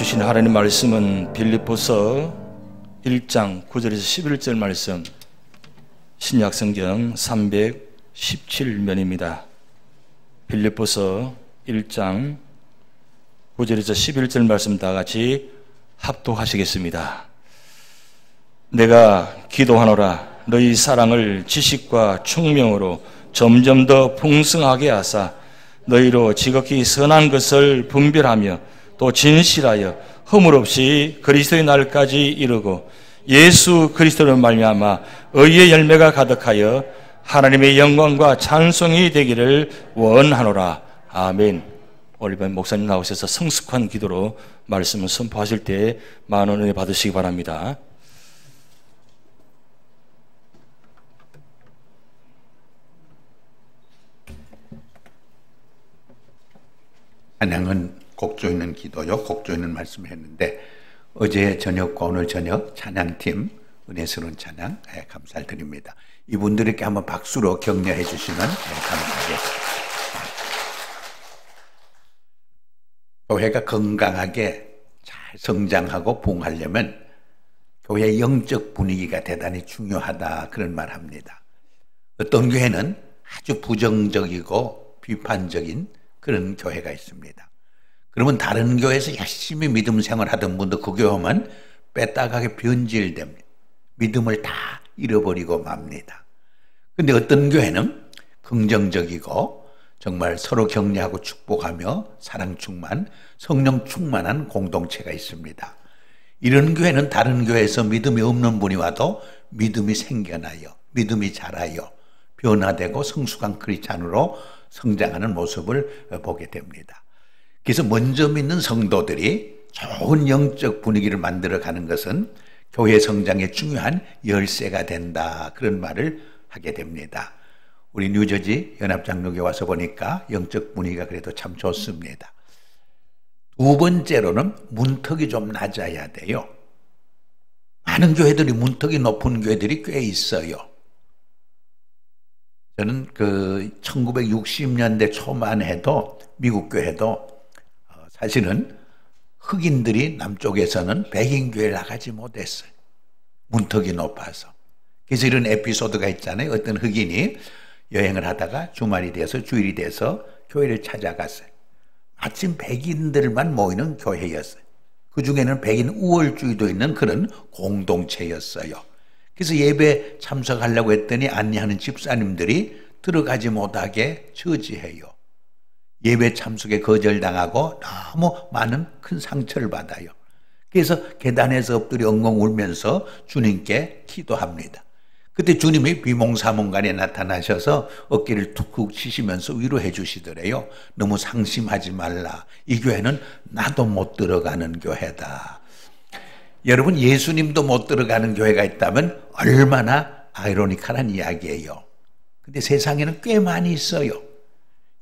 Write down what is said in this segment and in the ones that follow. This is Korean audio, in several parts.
주신 하나님 말씀은 빌립보서 1장 9절에서 11절 말씀, 신약성경 317면입니다. 빌립보서 1장 9절에서 11절 말씀 다 같이 합독하시겠습니다. 내가 기도하노라. 너희 사랑을 지식과 총명으로 점점 더 풍성하게 하사 너희로 지극히 선한 것을 분별하며 또 진실하여 허물 없이 그리스도의 날까지 이르고 예수 그리스도로 말미암아 의의 열매가 가득하여 하나님의 영광과 찬송이 되기를 원하노라. 아멘. 오늘 이번 목사님 나오셔서 성숙한 기도로 말씀을 선포하실 때 많은 은혜 받으시기 바랍니다. 찬양은 곡조 있는 기도요, 곡조 있는 말씀을 했는데 어제 저녁과 오늘 저녁 찬양팀 은혜스러운 찬양 감사를 드립니다. 이분들에게 한번 박수로 격려해 주시면 감사하겠습니다. 교회가 건강하게 잘 성장하고 부흥하려면 교회의 영적 분위기가 대단히 중요하다, 그런 말 합니다. 어떤 교회는 아주 부정적이고 비판적인 그런 교회가 있습니다. 그러면 다른 교회에서 열심히 믿음 생활하던 분도 그 교회 오면 빼딱하게 변질됩니다. 믿음을 다 잃어버리고 맙니다. 그런데 어떤 교회는 긍정적이고 정말 서로 격려하고 축복하며 사랑 충만, 성령 충만한 공동체가 있습니다. 이런 교회는 다른 교회에서 믿음이 없는 분이 와도 믿음이 생겨나요. 믿음이 자라요. 변화되고 성숙한 크리스찬으로 성장하는 모습을 보게 됩니다. 그래서 먼저 믿는 성도들이 좋은 영적 분위기를 만들어가는 것은 교회 성장에 중요한 열쇠가 된다, 그런 말을 하게 됩니다. 우리 뉴저지 연합장로교회 와서 보니까 영적 분위기가 그래도 참 좋습니다. 두 번째로는 문턱이 좀 낮아야 돼요. 많은 교회들이 문턱이 높은 교회들이 꽤 있어요. 저는 1960년대 초만 해도 미국 교회도 사실은 흑인들이 남쪽에서는 백인 교회를 나가지 못했어요. 문턱이 높아서. 그래서 이런 에피소드가 있잖아요. 어떤 흑인이 여행을 하다가 주말이 돼서 주일이 돼서 교회를 찾아갔어요. 마침 백인들만 모이는 교회였어요. 그 중에는 백인 우월주의도 있는 그런 공동체였어요. 그래서 예배 참석하려고 했더니 안내하는 집사님들이 들어가지 못하게 저지해요. 예배 참석에 거절당하고 너무 많은 큰 상처를 받아요. 그래서 계단에서 엎드려 엉엉 울면서 주님께 기도합니다. 그때 주님이 비몽사몽간에 나타나셔서 어깨를 툭툭 치시면서 위로해 주시더래요. 너무 상심하지 말라. 이 교회는 나도 못 들어가는 교회다. 여러분, 예수님도 못 들어가는 교회가 있다면 얼마나 아이러니컬한 이야기예요. 근데 세상에는 꽤 많이 있어요.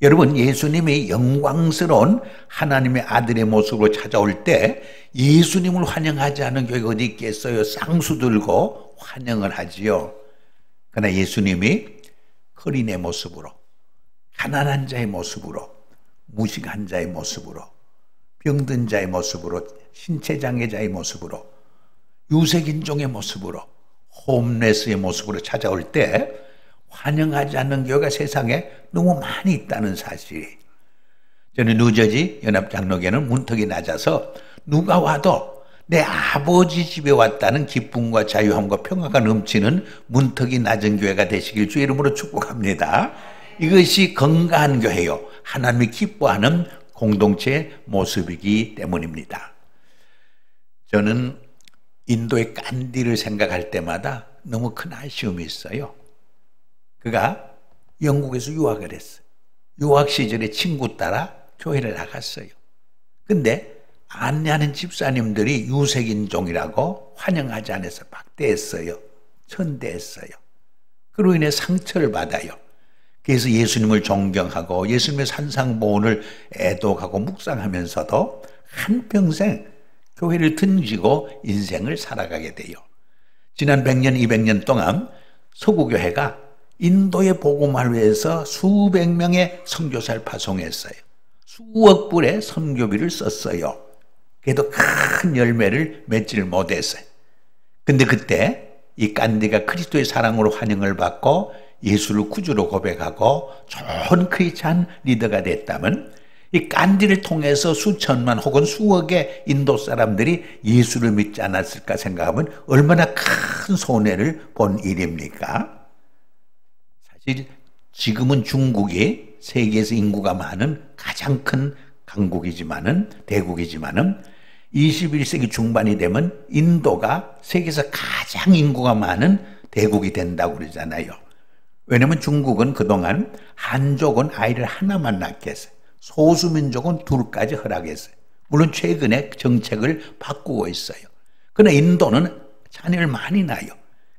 여러분, 예수님이 영광스러운 하나님의 아들의 모습으로 찾아올 때 예수님을 환영하지 않은 교회가 어디 있겠어요? 쌍수 들고 환영을 하지요. 그러나 예수님이 거린의 모습으로, 가난한 자의 모습으로, 무식한 자의 모습으로, 병든 자의 모습으로, 신체장애자의 모습으로, 유색인종의 모습으로, 홈레스의 모습으로 찾아올 때 환영하지 않는 교회가 세상에 너무 많이 있다는 사실이. 저는 뉴저지 연합장로교회는 문턱이 낮아서 누가 와도 내 아버지 집에 왔다는 기쁨과 자유함과 평화가 넘치는 문턱이 낮은 교회가 되시길 주의 이름으로 축복합니다. 이것이 건강한 교회요, 하나님이 기뻐하는 공동체의 모습이기 때문입니다. 저는 인도의 간디를 생각할 때마다 너무 큰 아쉬움이 있어요. 그가 영국에서 유학을 했어요. 유학 시절에 친구 따라 교회를 나갔어요. 근데 안내하는 집사님들이 유색인종이라고 환영하지 않아서 박대했어요. 천대했어요. 그로 인해 상처를 받아요. 그래서 예수님을 존경하고 예수님의 산상보훈을 애독하고 묵상하면서도 한평생 교회를 등지고 인생을 살아가게 돼요. 지난 100년, 200년 동안 서구교회가 인도의 복음화를 위해서 수백 명의 선교사를 파송했어요. 수억 불의 선교비를 썼어요. 그래도 큰 열매를 맺지를 못했어요. 근데 그때 이 간디가 그리스도의 사랑으로 환영을 받고 예수를 구주로 고백하고 좋은 크리스찬 리더가 됐다면 이 간디를 통해서 수천만 혹은 수억의 인도 사람들이 예수를 믿지 않았을까 생각하면 얼마나 큰 손해를 본 일입니까? 사실 지금은 중국이 세계에서 인구가 많은 가장 큰 대국이지만은 21세기 중반이 되면 인도가 세계에서 가장 인구가 많은 대국이 된다고 그러잖아요. 왜냐하면 중국은 그동안 한족은 아이를 하나만 낳게 했어요. 소수민족은 둘까지 허락했어요. 물론 최근에 정책을 바꾸고 있어요. 그러나 인도는 자녀를 많이 낳아요.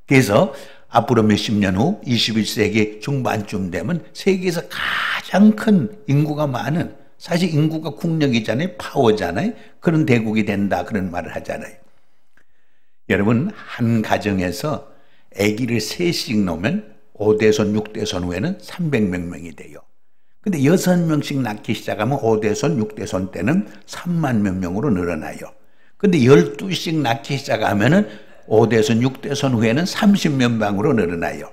그래서 앞으로 몇십 년 후 21세기 중반쯤 되면 세계에서 가장 큰 인구가 많은, 사실 인구가 국력이잖아요. 파워잖아요. 그런 대국이 된다, 그런 말을 하잖아요. 여러분, 한 가정에서 아기를 셋씩 놓으면 5대손, 6대손 후에는 300몇 명이 돼요. 근데 6명씩 낳기 시작하면 5대손, 6대손 때는 3만 몇 명으로 늘어나요. 근데 12씩 낳기 시작하면은 5대손, 6대손 후에는 30몇 명으로 늘어나요.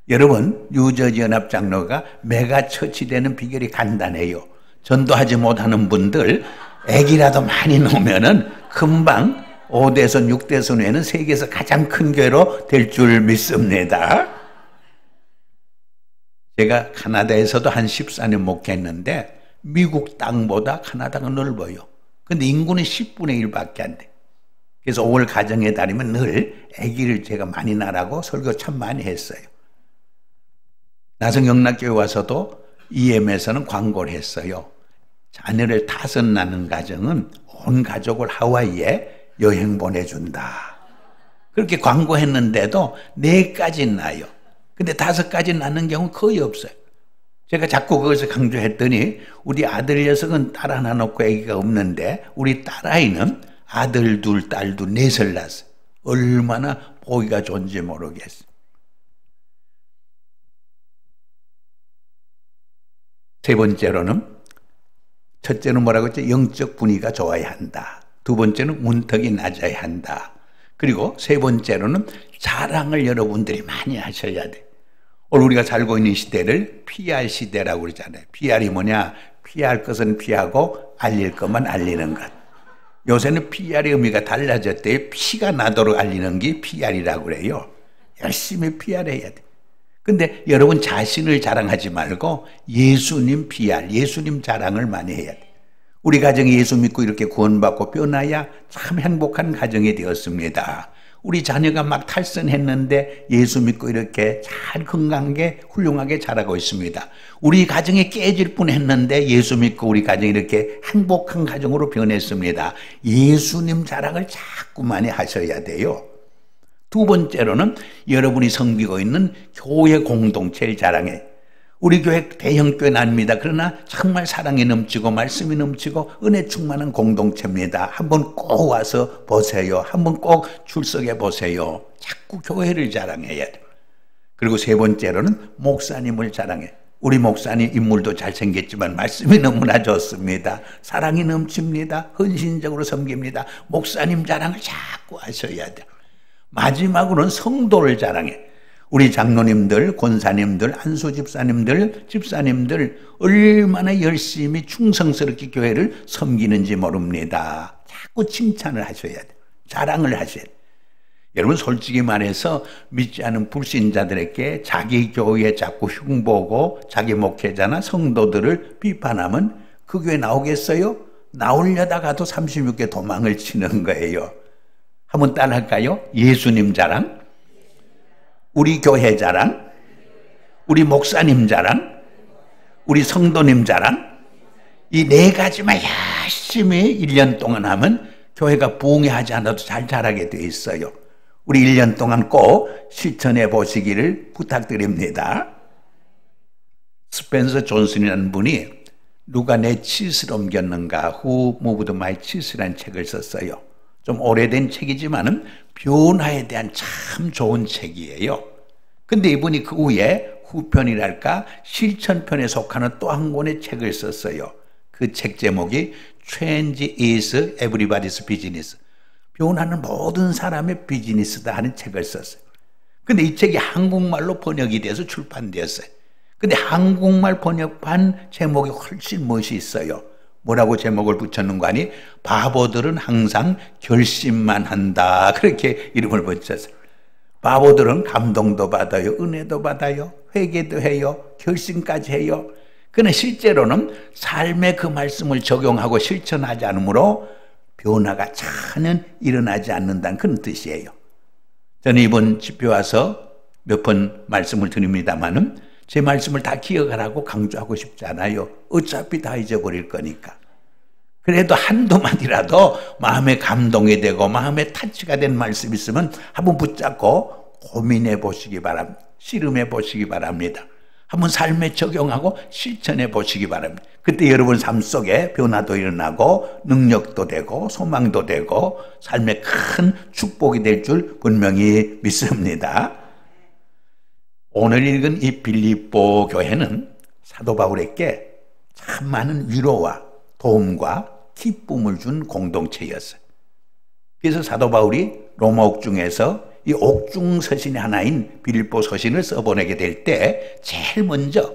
여러분, 뉴저지 연합장로가 메가 처치 되는 비결이 간단해요. 전도하지 못하는 분들 아기라도 많이 놓으면은 금방 5대손, 6대손 후에는 세계에서 가장 큰 교회로 될 줄 믿습니다. 제가 카나다에서도 한 14년 목회했는데 미국 땅보다 카나다가 넓어요. 근데 인구는 10분의 1밖에 안 돼. 그래서 5월 가정의 달이면 늘 아기를 제가 많이 낳으라고 설교 참 많이 했어요. 나성영락교회 와서도 EM에서는 광고를 했어요. 자녀를 5 낳는 가정은 온 가족을 하와이에 여행 보내준다. 그렇게 광고했는데도 4까지 낳아요. 근데 5까지 낳는 경우는 거의 없어요. 제가 자꾸 그것을 강조했더니 우리 아들 녀석은 딸 하나 놓고 아기가 없는데 우리 딸아이는 아들 둘, 딸 둘, 4을 낳았어요. 얼마나 보기가 좋은지 모르겠어요. 세 번째로는, 첫째는 뭐라고 했죠? 영적 분위기가 좋아야 한다. 두 번째는 문턱이 낮아야 한다. 그리고 세 번째로는 자랑을 여러분들이 많이 하셔야 돼. 오늘 우리가 살고 있는 시대를 PR 시대라고 그러잖아요. PR이 뭐냐? 피할 것은 피하고 알릴 것만 알리는 것. 요새는 PR의 의미가 달라졌대요. 피가 나도록 알리는 게 PR이라고 그래요. 열심히 PR 해야 돼. 근데 여러분 자신을 자랑하지 말고 예수님 PR, 예수님 자랑을 많이 해야 돼. 우리 가정이 예수 믿고 이렇게 구원받고 변화야 참 행복한 가정이 되었습니다. 우리 자녀가 막 탈선했는데 예수 믿고 이렇게 잘 건강하게 훌륭하게 자라고 있습니다. 우리 가정이 깨질 뻔했는데 예수 믿고 우리 가정이 이렇게 행복한 가정으로 변했습니다. 예수님 자랑을 자꾸 많이 하셔야 돼요. 두 번째로는 여러분이 섬기고 있는 교회 공동체를 자랑해. 우리 교회 대형교회는 아닙니다. 그러나 정말 사랑이 넘치고 말씀이 넘치고 은혜 충만한 공동체입니다. 한번 꼭 와서 보세요. 한번 꼭 출석해 보세요. 자꾸 교회를 자랑해야 돼요. 그리고 세 번째로는 목사님을 자랑해. 우리 목사님 인물도 잘생겼지만 말씀이 너무나 좋습니다. 사랑이 넘칩니다. 헌신적으로 섬깁니다. 목사님 자랑을 자꾸 하셔야 돼요. 마지막으로는 성도를 자랑해. 우리 장로님들, 권사님들, 안수집사님들, 집사님들 얼마나 열심히 충성스럽게 교회를 섬기는지 모릅니다. 자꾸 칭찬을 하셔야 돼요. 자랑을 하셔야 돼요. 여러분 솔직히 말해서 믿지 않은 불신자들에게 자기 교회에 자꾸 흉보고 자기 목회자나 성도들을 비판하면 그 교회 나오겠어요? 나오려다가도 36개 도망을 치는 거예요. 한번 따라할까요? 예수님 자랑, 우리 교회 자랑, 우리 목사님 자랑, 우리 성도님 자랑, 이 4가지만 열심히 1년 동안 하면 교회가 부흥하지 않아도 잘 자라게 돼 있어요. 우리 1년 동안 꼭 실천해 보시기를 부탁드립니다. 스펜서 존슨이라는 분이 누가 내 칫을 옮겼는가 Who Moved My Chis라는 책을 썼어요. 좀 오래된 책이지만은 변화에 대한 참 좋은 책이에요. 근데 이분이 그 후에 후편이랄까 실천편에 속하는 또 한 권의 책을 썼어요. 그 책 제목이 Change is everybody's business. 변화는 모든 사람의 비즈니스다 하는 책을 썼어요. 근데 이 책이 한국말로 번역이 돼서 출판되었어요. 근데 한국말 번역판 제목이 훨씬 멋있어요. 뭐라고 제목을 붙였는가 하니 바보들은 항상 결심만 한다. 그렇게 이름을 붙였어요. 바보들은 감동도 받아요. 은혜도 받아요. 회개도 해요. 결심까지 해요. 그러나 실제로는 삶에 그 말씀을 적용하고 실천하지 않으므로 변화가 전혀 일어나지 않는다는 그런 뜻이에요. 저는 이번 집회 와서 몇 번 말씀을 드립니다마는 제 말씀을 다 기억하라고 강조하고 싶지 않아요. 어차피 다 잊어버릴 거니까. 그래도 한두 마디라도 마음에 감동이 되고 마음에 타치가 된 말씀이 있으면 한번 붙잡고 고민해 보시기 바랍니다. 씨름해 보시기 바랍니다. 한번 삶에 적용하고 실천해 보시기 바랍니다. 그때 여러분 삶 속에 변화도 일어나고 능력도 되고 소망도 되고 삶에 큰 축복이 될 줄 분명히 믿습니다. 오늘 읽은 이 빌립보 교회는 사도 바울에게 참 많은 위로와 도움과 기쁨을 준 공동체였어요. 그래서 사도 바울이 로마 옥중에서 이 옥중 서신의 하나인 빌립보 서신을 써보내게 될 때 제일 먼저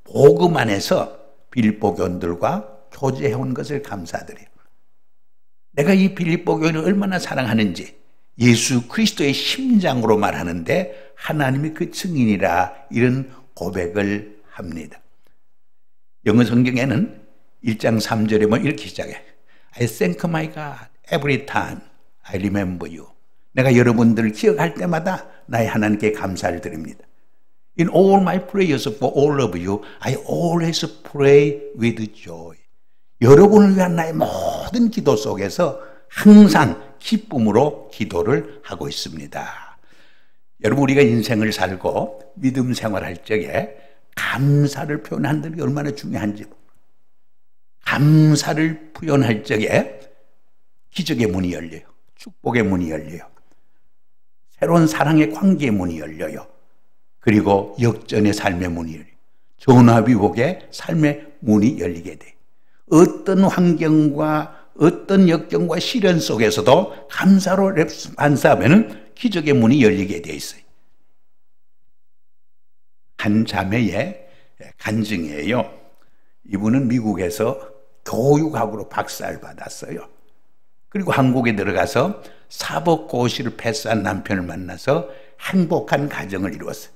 복음 안에서 빌립보 교인들과 교제해온 것을 감사드려요. 내가 이 빌립보 교인을 얼마나 사랑하는지 예수 그리스도의 심장으로 말하는데 하나님이 그 증인이라 이런 고백을 합니다. 영어 성경에는 1장 3절에 보면 이렇게 시작해. I thank my God every time I remember you. 내가 여러분들을 기억할 때마다 나의 하나님께 감사를 드립니다. In all my prayers for all of you, I always pray with joy. 여러분을 위한 나의 모든 기도 속에서 항상 기쁨으로 기도를 하고 있습니다. 여러분 우리가 인생을 살고 믿음 생활할 적에 감사를 표현하는 게 얼마나 중요한지, 감사를 표현할 적에 기적의 문이 열려요. 축복의 문이 열려요. 새로운 사랑의 관계의 문이 열려요. 그리고 역전의 삶의 문이 열려요. 전화위복의 삶의 문이 열리게 돼요. 어떤 환경과 어떤 역경과 시련 속에서도 감사로 반사하면 기적의 문이 열리게 돼 있어요. 한 자매의 간증이에요. 이분은 미국에서 교육학으로 박사를 받았어요. 그리고 한국에 들어가서 사법고시를 패스한 남편을 만나서 행복한 가정을 이루었어요.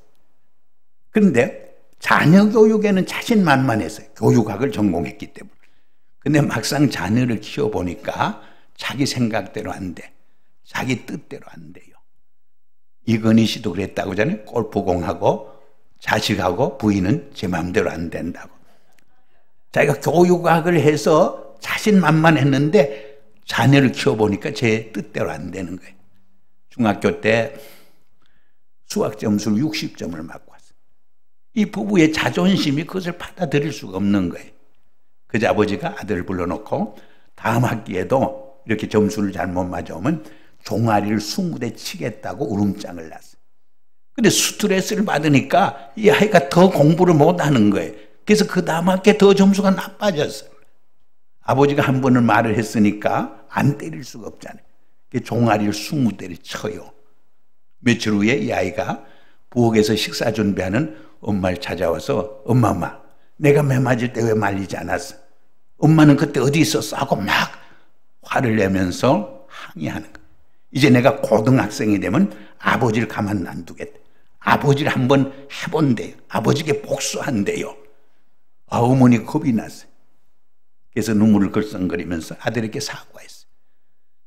그런데 자녀 교육에는 자신만만했어요. 교육학을 전공했기 때문에. 근데 막상 자녀를 키워보니까 자기 생각대로 안 돼. 자기 뜻대로 안 돼요. 이건희 씨도 그랬다고 하잖아요. 골프공하고 자식하고 부인은 제 마음대로 안 된다고. 자기가 교육학을 해서 자신만만했는데 자녀를 키워보니까 제 뜻대로 안 되는 거예요. 중학교 때 수학 점수를 60점을 맞고 왔어요. 이 부부의 자존심이 그것을 받아들일 수가 없는 거예요. 그래서 아버지가 아들을 불러놓고 다음 학기에도 이렇게 점수를 잘못 맞아오면 종아리를 20대 치겠다고 울음장을 놨어요. 근데 스트레스를 받으니까 이 아이가 더 공부를 못하는 거예요. 그래서 그 다음 학기에 더 점수가 나빠졌어요. 아버지가 한 번은 말을 했으니까 안 때릴 수가 없잖아요. 종아리를 20대를 쳐요. 며칠 후에 이 아이가 부엌에서 식사 준비하는 엄마를 찾아와서 엄마 내가 매 맞을 때 왜 말리지 않았어? 엄마는 그때 어디 있었어? 하고 막 화를 내면서 항의하는 거예요. 이제 내가 고등학생이 되면 아버지를 가만 안 두겠대. 아버지를 한번 해본대요. 아버지께 복수한대요. 어머니 겁이 났어요. 그래서 눈물을 글썽거리면서 아들에게 사과했어요.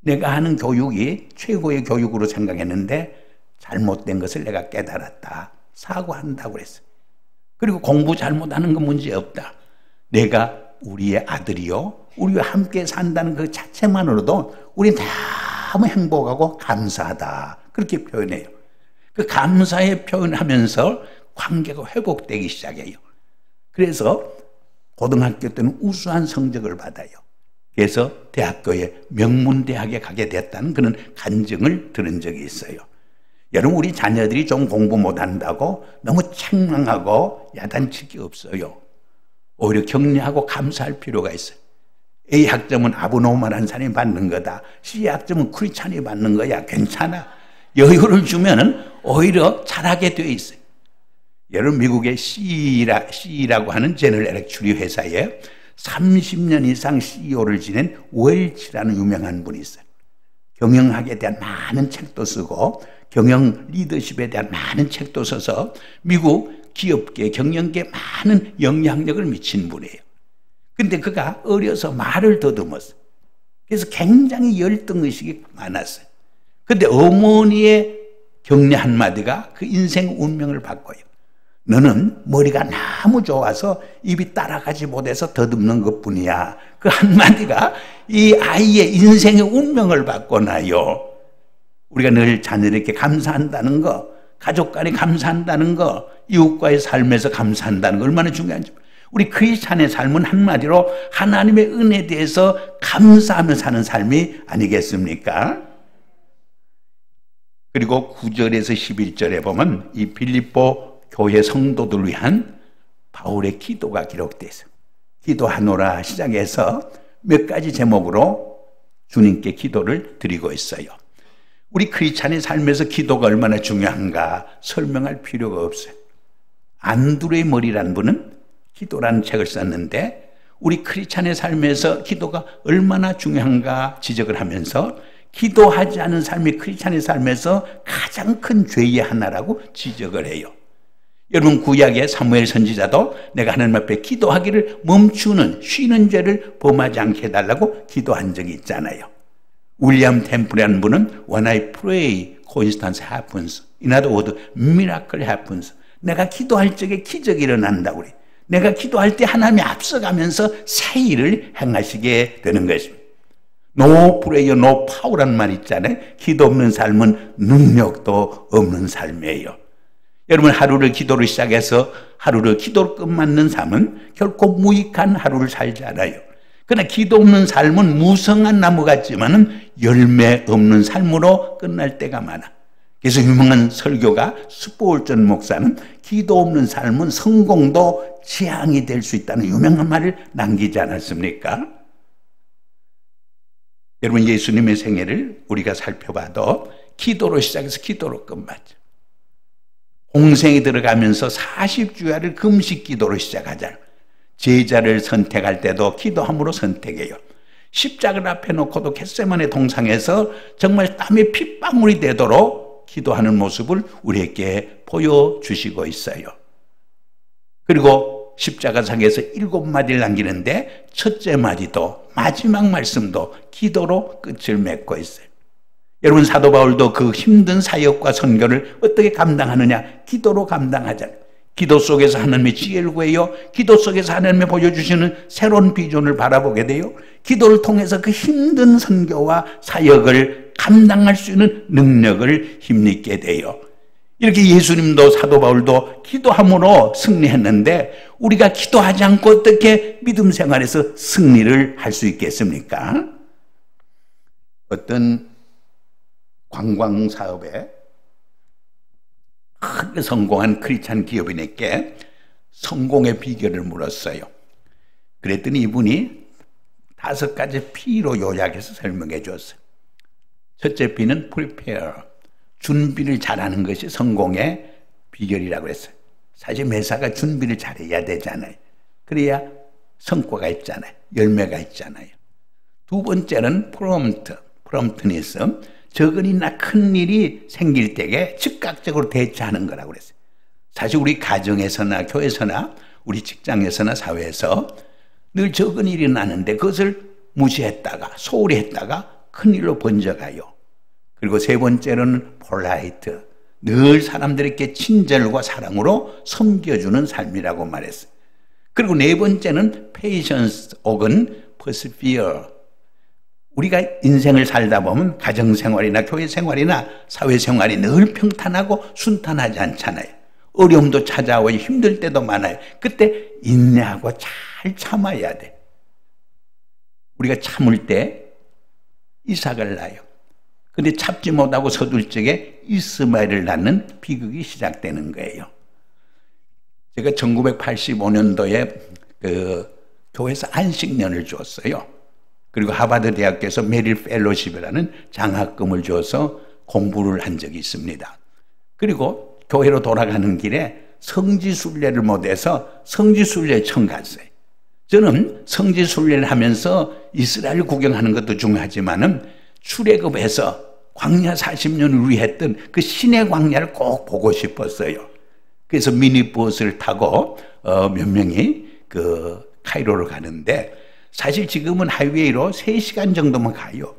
내가 하는 교육이 최고의 교육으로 생각했는데 잘못된 것을 내가 깨달았다. 사과한다고 그랬어요. 그리고 공부 잘못하는 건 문제 없다. 내가 우리의 아들이요, 우리와 함께 산다는 그 자체만으로도 우리 너무 행복하고 감사하다. 그렇게 표현해요. 그 감사의 표현하면서 관계가 회복되기 시작해요. 그래서 고등학교 때는 우수한 성적을 받아요. 그래서 대학교에 명문대학에 가게 됐다는 그런 간증을 들은 적이 있어요. 여러분 우리 자녀들이 좀 공부 못한다고 너무 책망하고 야단칠 게 없어요. 오히려 격려하고 감사할 필요가 있어요. A 학점은 아브노멀한 사람이 받는 거다. C 학점은 크리스찬이 받는 거야. 괜찮아. 여유를 주면은 오히려 잘하게 되어 있어요. 여러분, 미국의 CE라고 하는 제너럴 엘렉트릭 회사에 30년 이상 CEO를 지낸 웰치라는 유명한 분이 있어요. 경영학에 대한 많은 책도 쓰고 경영 리더십에 대한 많은 책도 써서 미국 기업계, 경영계에 많은 영향력을 미친 분이에요. 근데 그가 어려서 말을 더듬었어요. 그래서 굉장히 열등의식이 많았어요. 근데 어머니의 격려 한마디가 그 인생 운명을 바꿔요. 너는 머리가 너무 좋아서 입이 따라가지 못해서 더듬는 것뿐이야. 그 한마디가 이 아이의 인생의 운명을 바꿔놔요. 우리가 늘 자녀에게 감사한다는 거, 가족 간에 감사한다는 거, 이웃과의 삶에서 감사한다는 거 얼마나 중요한지. 우리 크리스찬의 삶은 한마디로 하나님의 은혜에 대해서 감사하며 사는 삶이 아니겠습니까? 그리고 9절에서 11절에 보면 이 빌립보 교회 성도들을 위한 바울의 기도가 기록되어 있어요. 기도하노라 시작해서 몇 가지 제목으로 주님께 기도를 드리고 있어요. 우리 크리스찬의 삶에서 기도가 얼마나 중요한가 설명할 필요가 없어요. 안드레 머리라는 분은 기도라는 책을 썼는데 우리 크리스찬의 삶에서 기도가 얼마나 중요한가 지적을 하면서 기도하지 않은 삶이 크리스찬의 삶에서 가장 큰 죄의 하나라고 지적을 해요. 여러분, 구약의 사무엘 선지자도 내가 하나님 앞에 기도하기를 멈추는 쉬는 죄를 범하지 않게 해달라고 기도한 적이 있잖아요. 윌리엄 템플이라는 분은 When I pray, coincidence happens. In other words, miracle happens. 내가 기도할 적에 기적이 일어난다고 그래. 내가 기도할 때 하나님이 앞서가면서 새 일을 행하시게 되는 것입니다. No prayer, no power라는 말 있잖아요. 기도 없는 삶은 능력도 없는 삶이에요. 여러분, 하루를 기도로 시작해서 하루를 기도로 끝맞는 삶은 결코 무익한 하루를 살지 않아요. 그러나 기도 없는 삶은 무성한 나무 같지만은 열매 없는 삶으로 끝날 때가 많아. 그래서 유명한 설교가 스포울전 목사는 기도 없는 삶은 성공도 지향이 될 수 있다는 유명한 말을 남기지 않았습니까? 여러분, 예수님의 생애를 우리가 살펴봐도 기도로 시작해서 기도로 끝맞죠. 공생에 들어가면서 40주야를 금식 기도로 시작하잖아요. 제자를 선택할 때도 기도함으로 선택해요. 십자가를 앞에 놓고도 겟세마네 동상에서 정말 땀이 핏방울이 되도록 기도하는 모습을 우리에게 보여주시고 있어요. 그리고 십자가상에서 7마디를 남기는데 첫째 마디도 마지막 말씀도 기도로 끝을 맺고 있어요. 여러분, 사도 바울도 그 힘든 사역과 선교를 어떻게 감당하느냐? 기도로 감당하잖아요. 기도 속에서 하나님의 지혜를 구해요. 기도 속에서 하나님이 보여주시는 새로운 비전을 바라보게 돼요. 기도를 통해서 그 힘든 선교와 사역을 감당할 수 있는 능력을 힘입게 돼요. 이렇게 예수님도 사도 바울도 기도함으로 승리했는데 우리가 기도하지 않고 어떻게 믿음 생활에서 승리를 할 수 있겠습니까? 어떤 관광사업에 크게 성공한 크리스찬 기업인에게 성공의 비결을 물었어요. 그랬더니 이분이 5가지 P로 요약해서 설명해 줬어요. 첫째 P는 prepare, 준비를 잘하는 것이 성공의 비결이라고 했어요. 사실 매사가 준비를 잘해야 되잖아요. 그래야 성과가 있잖아요. 열매가 있잖아요. 두 번째는 promptness, 적은 일이나 큰 일이 생길 때에 즉각적으로 대처하는 거라고 그랬어요. 사실 우리 가정에서나 교회에서나 우리 직장에서나 사회에서 늘 적은 일이 나는데 그것을 무시했다가 소홀히 했다가 큰 일로 번져가요. 그리고 세 번째로는 polite, 늘 사람들에게 친절과 사랑으로 섬겨주는 삶이라고 말했어요. 그리고 네 번째는 patience 혹은 persevere. 우리가 인생을 살다 보면 가정생활이나 교회생활이나 사회생활이 늘 평탄하고 순탄하지 않잖아요. 어려움도 찾아오고 힘들 때도 많아요. 그때 인내하고 잘 참아야 돼. 우리가 참을 때 이삭을 낳아요. 근데 참지 못하고 서둘 적에 이스마엘을 낳는 비극이 시작되는 거예요. 제가 1985년도에 그 교회에서 안식년을 줬어요. 그리고 하버드 대학교에서 메릴 펠로십이라는 장학금을 줘서 공부를 한 적이 있습니다. 그리고 교회로 돌아가는 길에 성지순례를 못해서 성지순례청 갔어요. 저는 성지순례를 하면서 이스라엘 구경하는 것도 중요하지만은 출애굽해서 광야 40년을 위했던 그 신의 광야를 꼭 보고 싶었어요. 그래서 미니버스를 타고 몇 명이 그 카이로로 가는데, 사실 지금은 하이웨이로 3시간 정도만 가요.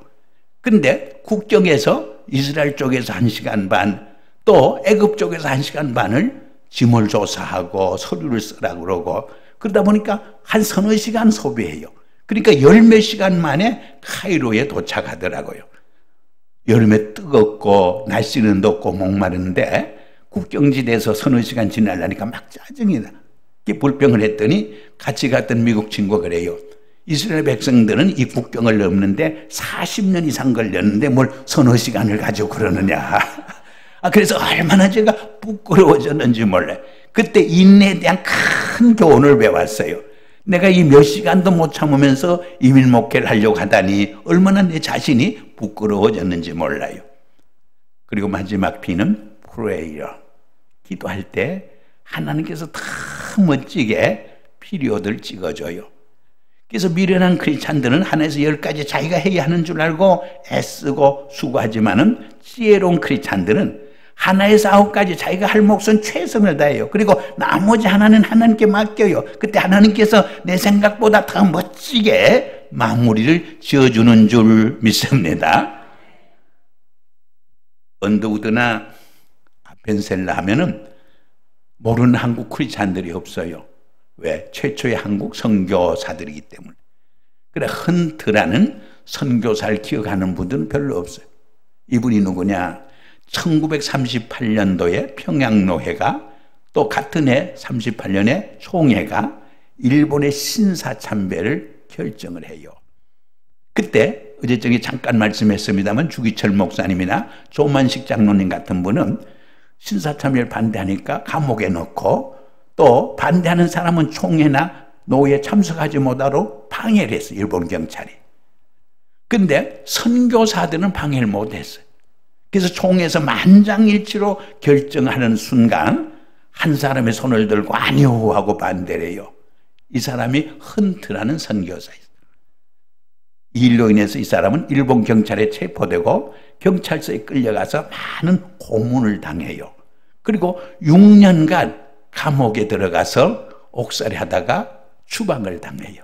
근데 국경에서 이스라엘 쪽에서 1시간 반, 또 애굽 쪽에서 1시간 반을 짐을 조사하고 서류를 쓰라고 그러고, 그러다 보니까 한 서너 시간 소비해요. 그러니까 열 몇 시간 만에 카이로에 도착하더라고요. 여름에 뜨겁고 날씨는 덥고 목마른데 국경지대에서 서너 시간 지나려니까 막 짜증이 나. 불평을 했더니 같이 갔던 미국 친구가 그래요. 이스라엘 백성들은 이 국경을 넘는데 40년 이상 걸렸는데 뭘 서너 시간을 가지고 그러느냐. 그래서 얼마나 제가 부끄러워졌는지 몰라요. 그때 인내에 대한 큰 교훈을 배웠어요. 내가 이 몇 시간도 못 참으면서 이민 목회를 하려고 하다니 얼마나 내 자신이 부끄러워졌는지 몰라요. 그리고 마지막 P는 프레이어. 기도할 때 하나님께서 다 멋지게 피리오드를 찍어줘요. 그래서 미련한 크리스찬들은 하나에서 10가지 자기가 해야 하는 줄 알고 애쓰고 수고하지만은 지혜로운 크리스찬들은 하나에서 9가지 자기가 할 몫은 최선을 다해요. 그리고 나머지 하나는 하나님께 맡겨요. 그때 하나님께서 내 생각보다 더 멋지게 마무리를 지어주는 줄 믿습니다. 언더우드나 벤셀라 하면은 모르는 한국 크리스찬들이 없어요. 왜? 최초의 한국 선교사들이기 때문에. 그래, 헌트라는 선교사를 기억하는 분들은 별로 없어요. 이분이 누구냐? 1938년도에 평양노회가, 또 같은 해 38년에 총회가 일본의 신사참배를 결정을 해요. 그때 어제저기 잠깐 말씀했습니다만 주기철 목사님이나 조만식 장로님 같은 분은 신사참배를 반대하니까 감옥에 넣고, 또 반대하는 사람은 총회나 노회에 참석하지 못하도록 방해를 했어요, 일본 경찰이. 근데 선교사들은 방해를 못했어요. 그래서 총회에서 만장일치로 결정하는 순간 한 사람의 손을 들고 아니요 하고 반대를 해요. 이 사람이 헌트라는 선교사였어요. 이 일로 인해서 이 사람은 일본 경찰에 체포되고 경찰서에 끌려가서 많은 고문을 당해요. 그리고 6년간 감옥에 들어가서 옥살이 하다가 추방을 당해요.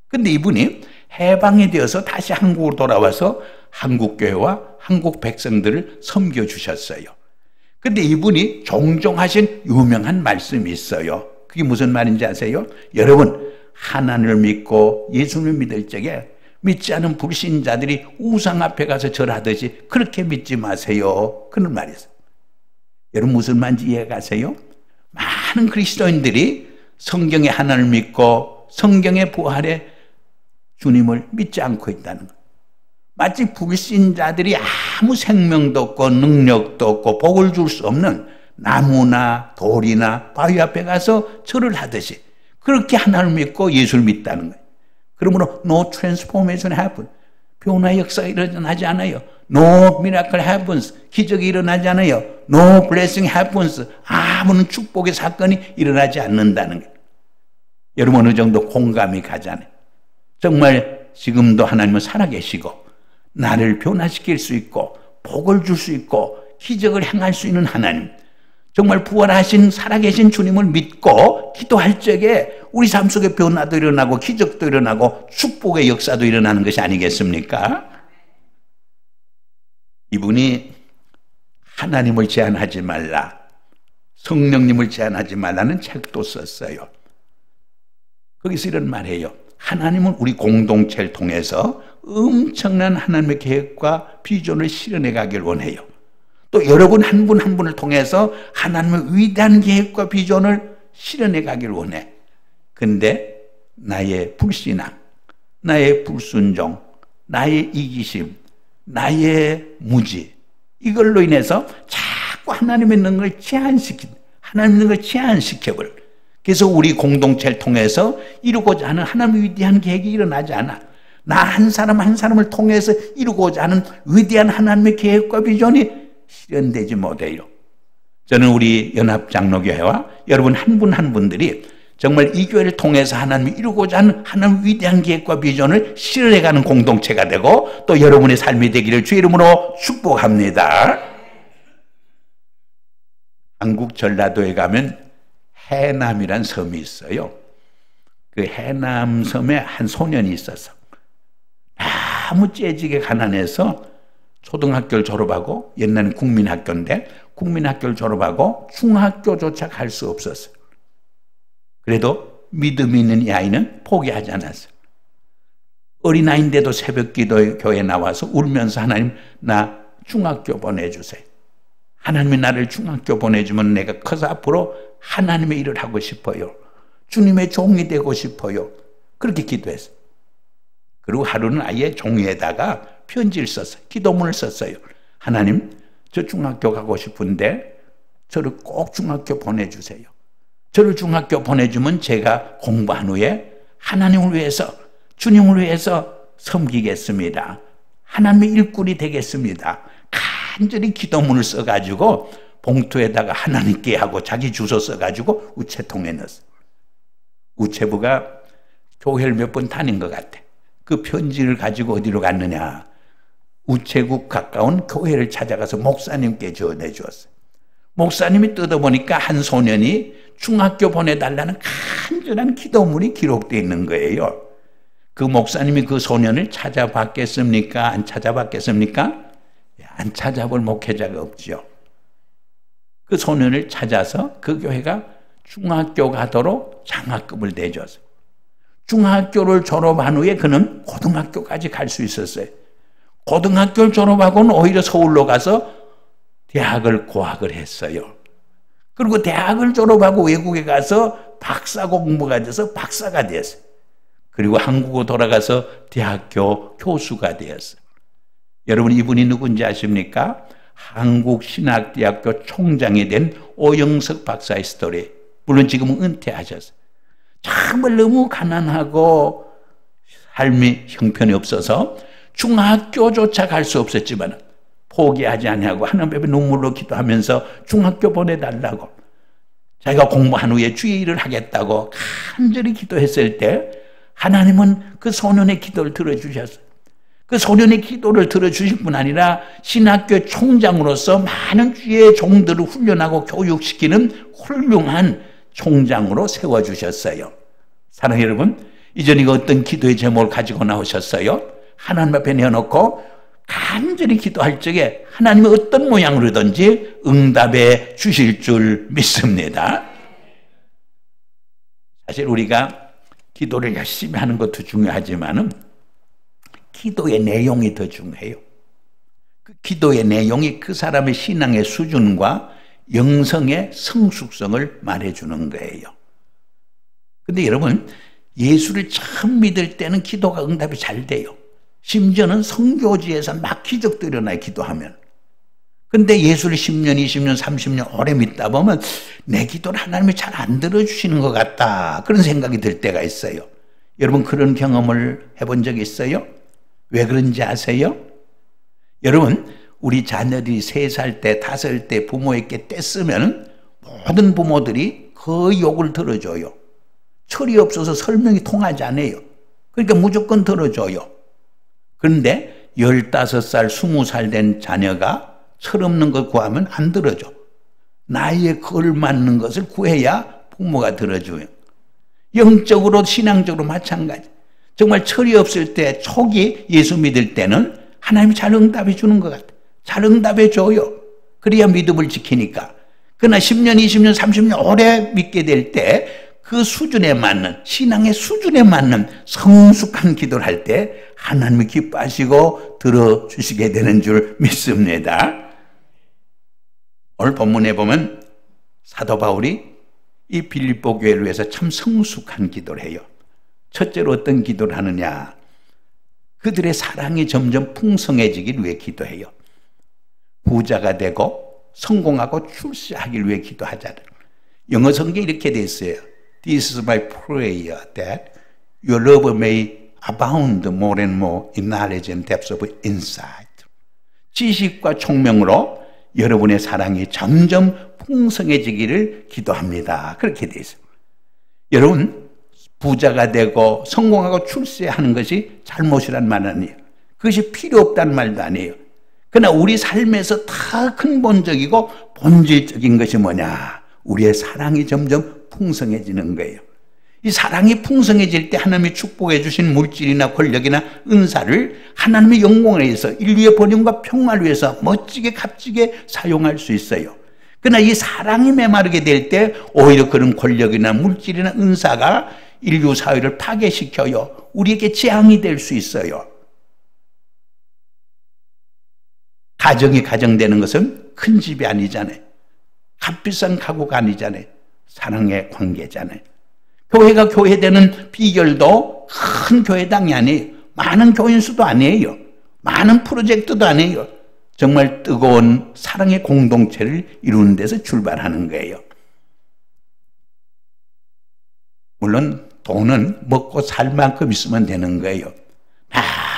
근데 이분이 해방이 되어서 다시 한국으로 돌아와서 한국 교회와 한국 백성들을 섬겨주셨어요. 근데 이분이 종종 하신 유명한 말씀이 있어요. 그게 무슨 말인지 아세요? 여러분, 하나님을 믿고 예수님을 믿을 적에 믿지 않은 불신자들이 우상 앞에 가서 절하듯이 그렇게 믿지 마세요. 그런 말이 있어요. 여러분, 무슨 말인지 이해가세요? 많은 그리스도인들이 성경에 하나님을 믿고 성경의 부활에 주님을 믿지 않고 있다는 거예요. 마치 불신자들이 아무 생명도 없고 능력도 없고 복을 줄 수 없는 나무나 돌이나 바위 앞에 가서 절을 하듯이 그렇게 하나님을 믿고 예수를 믿다는 거예요. 그러므로 no transformation happen. 변화의 역사가 일어나지 않아요. No miracle happens. 기적이 일어나지 않아요. No blessing happens. 아무런 축복의 사건이 일어나지 않는다는 거예요. 여러분, 어느 정도 공감이 가잖아요. 정말 지금도 하나님은 살아계시고 나를 변화시킬 수 있고 복을 줄 수 있고 기적을 행할 수 있는 하나님, 정말 부활하신 살아계신 주님을 믿고 기도할 적에 우리 삶 속에 변화도 일어나고 기적도 일어나고 축복의 역사도 일어나는 것이 아니겠습니까? 이분이 하나님을 제한하지 말라, 성령님을 제한하지 말라는 책도 썼어요. 거기서 이런 말이에요. 하나님은 우리 공동체를 통해서 엄청난 하나님의 계획과 비전을 실현해 가길 원해요. 또 여러분 한 분 한 분을 통해서 하나님의 위대한 계획과 비전을 실현해 가길 원해. 근데 나의 불신앙, 나의 불순종, 나의 이기심, 나의 무지, 이걸로 인해서 자꾸 하나님의 능력을 하나님의 능력을 제한시켜버려. 그래서 우리 공동체를 통해서 이루고자 하는 하나님의 위대한 계획이 일어나지 않아. 나 한 사람 한 사람을 통해서 이루고자 하는 위대한 하나님의 계획과 비전이 실현되지 못해요. 저는 우리 연합장로교회와 여러분 한 분 한 분들이 정말 이 교회를 통해서 하나님이 이루고자 하는 하나님 위대한 계획과 비전을 실현해가는 공동체가 되고 또 여러분의 삶이 되기를 주의 이름으로 축복합니다. 한국 전라도에 가면 해남이란 섬이 있어요. 그 해남 섬에 한 소년이 있어서 너무 째지게 가난해서 초등학교를 졸업하고, 옛날엔 국민학교인데 국민학교를 졸업하고 중학교조차 갈 수 없었어요. 그래도 믿음이 있는 이 아이는 포기하지 않았어요. 어린아이인데도 새벽기도에 교회에 나와서 울면서 하나님 나 중학교 보내주세요. 하나님이 나를 중학교 보내주면 내가 커서 앞으로 하나님의 일을 하고 싶어요. 주님의 종이 되고 싶어요. 그렇게 기도했어요. 그리고 하루는 아예 종이에다가 편지를 썼어요. 기도문을 썼어요. 하나님, 저 중학교 가고 싶은데 저를 꼭 중학교 보내주세요. 저를 중학교 보내주면 제가 공부한 후에 하나님을 위해서, 주님을 위해서 섬기겠습니다. 하나님의 일꾼이 되겠습니다. 간절히 기도문을 써가지고 봉투에다가 하나님께 하고 자기 주소 써가지고 우체통에 넣었어요. 우체부가 교회를 몇 번 다닌 것 같아. 그 편지를 가지고 어디로 갔느냐, 우체국 가까운 교회를 찾아가서 목사님께 전해주었어요. 목사님이 뜯어보니까 한 소년이 중학교 보내달라는 간절한 기도문이 기록되어 있는 거예요. 그 목사님이 그 소년을 찾아봤겠습니까? 안 찾아봤겠습니까? 안 찾아볼 목회자가 없죠. 그 소년을 찾아서 그 교회가 중학교 가도록 장학금을 내줬어요. 중학교를 졸업한 후에 그는 고등학교까지 갈 수 있었어요. 고등학교를 졸업하고는 오히려 서울로 가서 대학을 고학을 했어요. 그리고 대학을 졸업하고 외국에 가서 박사 공부가 돼서 박사가 됐어요. 그리고 한국으로 돌아가서 대학교 교수가 되었어요. 여러분 이분이 누군지 아십니까? 한국신학대학교 총장이 된 오영석 박사의 스토리. 물론 지금은 은퇴하셨어요. 정말 너무 가난하고 삶이 형편이 없어서 중학교조차 갈 수 없었지만 포기하지 아니하고 하나님 앞에 눈물로 기도하면서 중학교 보내달라고, 자기가 공부한 후에 주의 일을 하겠다고 간절히 기도했을 때 하나님은 그 소년의 기도를 들어주셨어요. 그 소년의 기도를 들어주실 뿐 아니라 신학교 총장으로서 많은 주의 종들을 훈련하고 교육시키는 훌륭한 총장으로 세워주셨어요. 사랑하는 여러분, 이전에 어떤 기도의 제목을 가지고 나오셨어요? 하나님 앞에 내어놓고 간절히 기도할 적에 하나님이 어떤 모양으로든지 응답해 주실 줄 믿습니다. 사실 우리가 기도를 열심히 하는 것도 중요하지만 기도의 내용이 더 중요해요. 그 기도의 내용이 그 사람의 신앙의 수준과 영성의 성숙성을 말해주는 거예요. 근데 여러분, 예수를 처음 믿을 때는 기도가 응답이 잘 돼요. 심지어는 선교지에서 막 기적도 일어나요, 기도하면. 근데 예수를 10년, 20년, 30년 오래 믿다 보면 내 기도를 하나님이 잘 안 들어주시는 것 같다, 그런 생각이 들 때가 있어요. 여러분 그런 경험을 해본 적 있어요? 왜 그런지 아세요? 여러분, 우리 자녀들이 3살 때, 5살 때 부모에게 떼쓰면 모든 부모들이 그 욕을 들어줘요. 철이 없어서 설명이 통하지 않아요. 그러니까 무조건 들어줘요. 그런데 15살, 20살 된 자녀가 철없는 걸 구하면 안 들어줘. 나이에 걸맞는 것을 구해야 부모가 들어줘요. 영적으로, 신앙적으로 마찬가지. 정말 철이 없을 때, 초기 예수 믿을 때는 하나님이 잘 응답해 주는 것 같아요. 잘 응답해 줘요. 그래야 믿음을 지키니까. 그러나 10년, 20년, 30년 오래 믿게 될 때 그 수준에 맞는, 신앙의 수준에 맞는 성숙한 기도를 할 때 하나님이 기뻐하시고 들어주시게 되는 줄 믿습니다. 오늘 본문에 보면 사도 바울이 이 빌립보 교회를 위해서 참 성숙한 기도를 해요. 첫째로 어떤 기도를 하느냐? 그들의 사랑이 점점 풍성해지길 위해 기도해요. 부자가 되고 성공하고 출세하길 위해 기도하자는. 영어 성경에 이렇게 돼 있어요. This is my prayer that your love may abound more and more in knowledge and depth of insight. 지식과 총명으로 여러분의 사랑이 점점 풍성해지기를 기도합니다. 그렇게 돼 있어요. 여러분, 부자가 되고 성공하고 출세하는 것이 잘못이란 말 아니에요. 그것이 필요 없다는 말도 아니에요. 그러나 우리 삶에서 다 근본적이고 본질적인 것이 뭐냐? 우리의 사랑이 점점 풍성해지는 거예요. 이 사랑이 풍성해질 때 하나님이 축복해 주신 물질이나 권력이나 은사를 하나님의 영광을 위해서 인류의 번영과 평화를 위해서 멋지게 값지게 사용할 수 있어요. 그러나 이 사랑이 메마르게 될 때 오히려 그런 권력이나 물질이나 은사가 인류 사회를 파괴시켜요. 우리에게 재앙이 될 수 있어요. 가정이 가정되는 것은 큰 집이 아니잖아요. 값비싼 가구가 아니잖아요. 사랑의 관계잖아요. 교회가 교회되는 비결도 큰 교회당이 아니에요. 많은 교인 수도 아니에요. 많은 프로젝트도 아니에요. 정말 뜨거운 사랑의 공동체를 이루는 데서 출발하는 거예요. 물론 돈은 먹고 살 만큼 있으면 되는 거예요.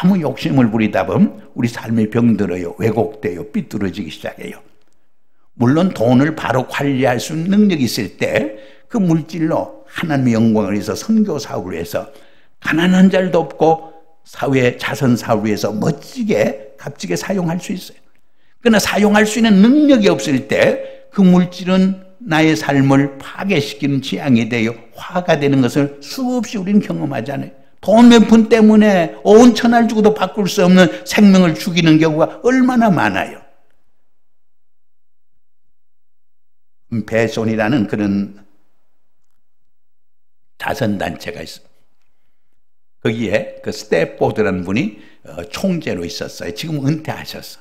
너무 욕심을 부리다 보면 우리 삶이 병들어요. 왜곡돼요. 삐뚤어지기 시작해요. 물론 돈을 바로 관리할 수 있는 능력이 있을 때 그 물질로 하나님의 영광을 위해서 선교 사업을 위해서 가난한 자를 돕고 사회 자선 사업을 위해서 멋지게 값지게 사용할 수 있어요. 그러나 사용할 수 있는 능력이 없을 때 그 물질은 나의 삶을 파괴시키는 재앙이 되어 화가 되는 것을 수없이 우리는 경험하잖아요. 돈 몇 푼 때문에 온 천하를 주고도 바꿀 수 없는 생명을 죽이는 경우가 얼마나 많아요. 배손이라는 그런 자선단체가 있어요. 거기에 그 스텝포드라는 분이 총재로 있었어요. 지금 은퇴하셨어.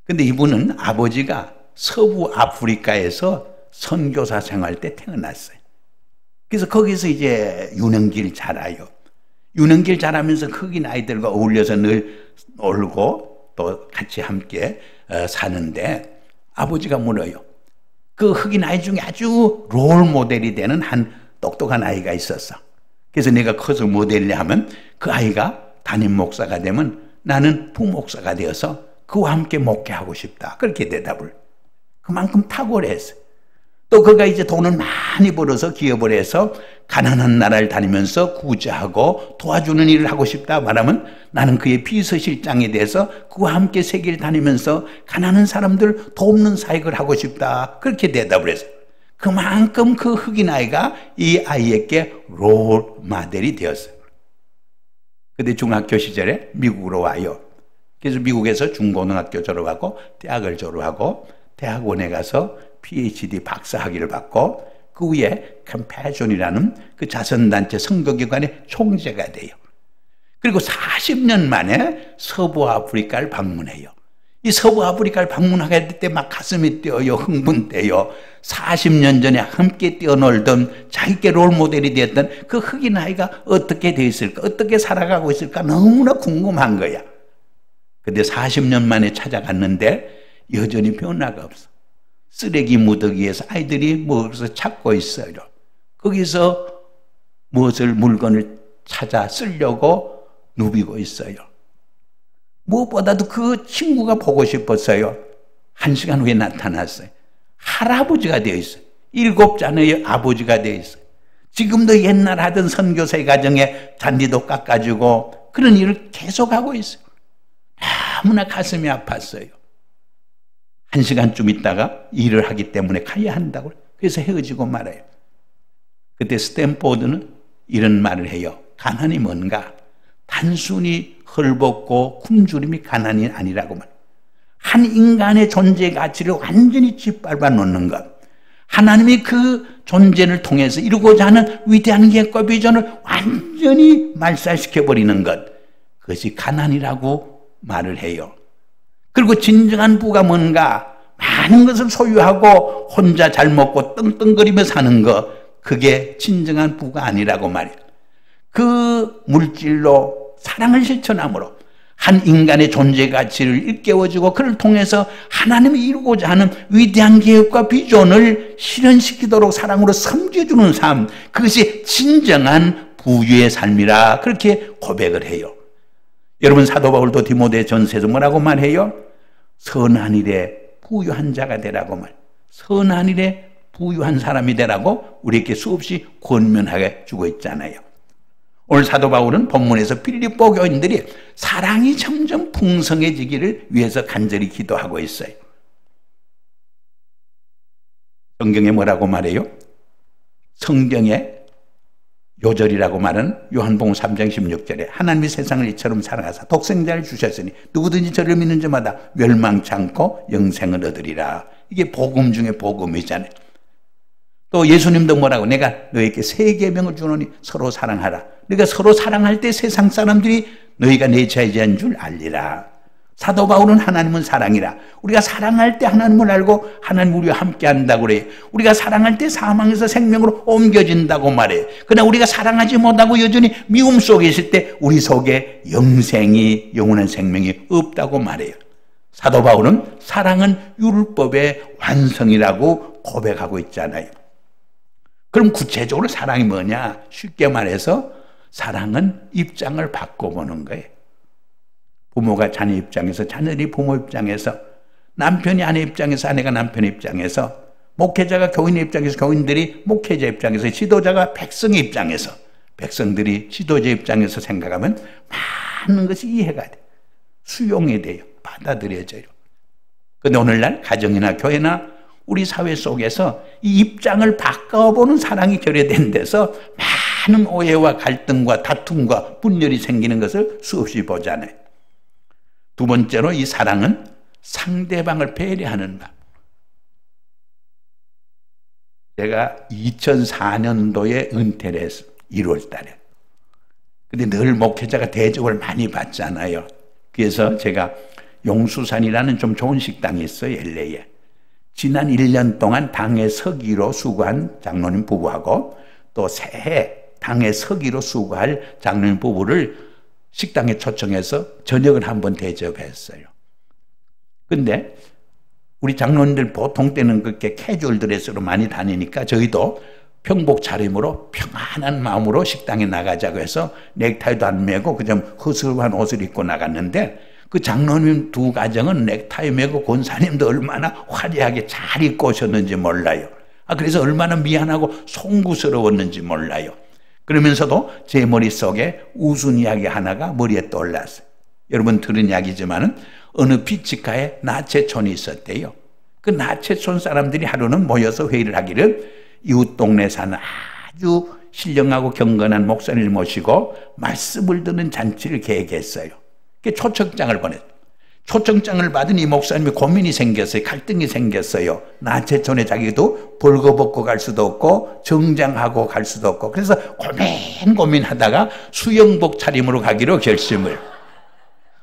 근데 이분은 아버지가 서부 아프리카에서 선교사 생활 때 태어났어요. 그래서 거기서 이제 유년기를 자라요. 유년기를 자라면서 흑인 아이들과 어울려서 늘 놀고 또 같이 함께 사는데 아버지가 물어요. 그 흑인 아이 중에 아주 롤 모델이 되는 한 똑똑한 아이가 있었어. 그래서 내가 커서 뭐 될래 하면 그 아이가 담임 목사가 되면 나는 부목사가 되어서 그와 함께 목회하고 싶다. 그렇게 대답을. 그만큼 탁월했어. 또 그가 이제 돈을 많이 벌어서 기업을 해서 가난한 나라를 다니면서 구제하고 도와주는 일을 하고 싶다 말하면 나는 그의 비서실장에 대해서 그와 함께 세계를 다니면서 가난한 사람들 돕는 사역을 하고 싶다. 그렇게 대답을 했어요. 그만큼 그 흑인 아이가 이 아이에게 롤 모델이 되었어요. 그때 중학교 시절에 미국으로 와요. 그래서 미국에서 중고등학교 졸업하고 대학을 졸업하고 대학원에 가서 PhD 박사학위를 받고 그 후에 컴패션이라는 그 자선단체 선교기관의 총재가 돼요. 그리고 40년 만에 서부 아프리카를 방문해요. 이 서부 아프리카를 방문하게 될 때 막 가슴이 뛰어요. 흥분돼요. 40년 전에 함께 뛰어놀던 자기께 롤모델이 되었던 그 흑인 아이가 어떻게 되어 있을까? 어떻게 살아가고 있을까? 너무나 궁금한 거야. 근데 40년 만에 찾아갔는데 여전히 변화가 없어. 쓰레기 무더기에서 아이들이 무엇을 찾고 있어요. 거기서 물건을 찾아 쓰려고 누비고 있어요. 무엇보다도 그 친구가 보고 싶었어요. 1시간 후에 나타났어요. 할아버지가 되어 있어요. 7자녀의 아버지가 되어 있어요. 지금도 옛날 하던 선교사의 가정에 잔디도 깎아주고 그런 일을 계속하고 있어요. 너무나 가슴이 아팠어요. 1시간쯤 있다가 일을 하기 때문에 가야 한다고. 그래서 헤어지고 말아요. 그때 스탠포드는 이런 말을 해요. 가난이 뭔가? 단순히 헐벗고 굶주림이 가난이 아니라고 말해요. 한 인간의 존재 가치를 완전히 짓밟아 놓는 것. 하나님이 그 존재를 통해서 이루고자 하는 위대한 계획과 비전을 완전히 말살시켜버리는 것. 그것이 가난이라고 말을 해요. 그리고 진정한 부가 뭔가? 많은 것을 소유하고 혼자 잘 먹고 떵떵거리며 사는 것. 그게 진정한 부가 아니라고 말해요. 그 물질로 사랑을 실천함으로 한 인간의 존재 가치를 일깨워주고 그를 통해서 하나님이 이루고자 하는 위대한 계획과 비전을 실현시키도록 사랑으로 섬겨주는 삶. 그것이 진정한 부유의 삶이라 그렇게 고백을 해요. 여러분, 사도 바울도 디모데 전서에서 뭐라고 말해요? 선한 일에 부유한 자가 되라고 말. 선한 일에 부유한 사람이 되라고 우리에게 수없이 권면하게 주고 있잖아요. 오늘 사도 바울은 본문에서 빌립보 교인들이 사랑이 점점 풍성해지기를 위해서 간절히 기도하고 있어요. 성경에 뭐라고 말해요? 성경에 요절이라고 말하는 요한복음 3장 16절에 하나님이 세상을 이처럼 사랑하사 독생자를 주셨으니 누구든지 저를 믿는 자마다 멸망치 않고 영생을 얻으리라. 이게 복음 중에 복음이잖아요. 또 예수님도 뭐라고, 내가 너에게 새 계명을 주노니 서로 사랑하라. 그러니까 서로 사랑할 때 세상 사람들이 너희가 내 자이자인 줄 알리라. 사도 바울은 하나님은 사랑이라. 우리가 사랑할 때 하나님을 알고 하나님 우리와 함께 한다고 그래요. 우리가 사랑할 때 사망에서 생명으로 옮겨진다고 말해요. 그러나 우리가 사랑하지 못하고 여전히 미움 속에 있을 때 우리 속에 영생이, 영원한 생명이 없다고 말해요. 사도 바울은 사랑은 율법의 완성이라고 고백하고 있잖아요. 그럼 구체적으로 사랑이 뭐냐? 쉽게 말해서 사랑은 입장을 바꿔보는 거예요. 부모가 자녀 입장에서, 자녀들이 부모 입장에서, 남편이 아내 입장에서, 아내가 남편 입장에서, 목회자가 교인의 입장에서, 교인들이 목회자 입장에서, 지도자가 백성의 입장에서, 백성들이 지도자 입장에서 생각하면 많은 것이 이해가 돼요. 수용이 돼요. 받아들여져요. 그런데 오늘날 가정이나 교회나 우리 사회 속에서 이 입장을 바꿔보는 사랑이 결여된 데서 많은 오해와 갈등과 다툼과 분열이 생기는 것을 수없이 보잖아요. 두 번째로 이 사랑은 상대방을 배려하는 마음. 제가 2004년도에 은퇴를 했어요. 1월 달에. 근데 늘 목회자가 대접을 많이 받잖아요. 그래서 제가 용수산이라는 좀 좋은 식당이 있어요, LA에. 지난 1년 동안 당의 서기로 수고한 장로님 부부하고 또 새해 당의 서기로 수고할 장로님 부부를 식당에 초청해서 저녁을 한번 대접했어요. 근데 우리 장로님들 보통 때는 그렇게 캐주얼 드레스로 많이 다니니까 저희도 평복 차림으로 평안한 마음으로 식당에 나가자고 해서 넥타이도 안 매고 그냥 허술한 옷을 입고 나갔는데 그 장로님 두 가정은 넥타이 매고 권사님도 얼마나 화려하게 잘 입고 오셨는지 몰라요. 그래서 얼마나 미안하고 송구스러웠는지 몰라요. 그러면서도 제 머릿속에 웃은 이야기 하나가 머리에 떠올랐어요. 여러분 들은 이야기지만은 어느 피치카에 나체촌이 있었대요. 그 나체촌 사람들이 하루는 모여서 회의를 하기를 이웃 동네 사는 아주 신령하고 경건한 목사님을 모시고 말씀을 듣는 잔치를 계획했어요. 그 초청장을 보냈어요. 초청장을 받은 이 목사님이 고민이 생겼어요. 갈등이 생겼어요. 나체촌에 자기도 벌거벗고 갈 수도 없고 정장하고 갈 수도 없고 그래서 고민하다가 수영복 차림으로 가기로 결심을.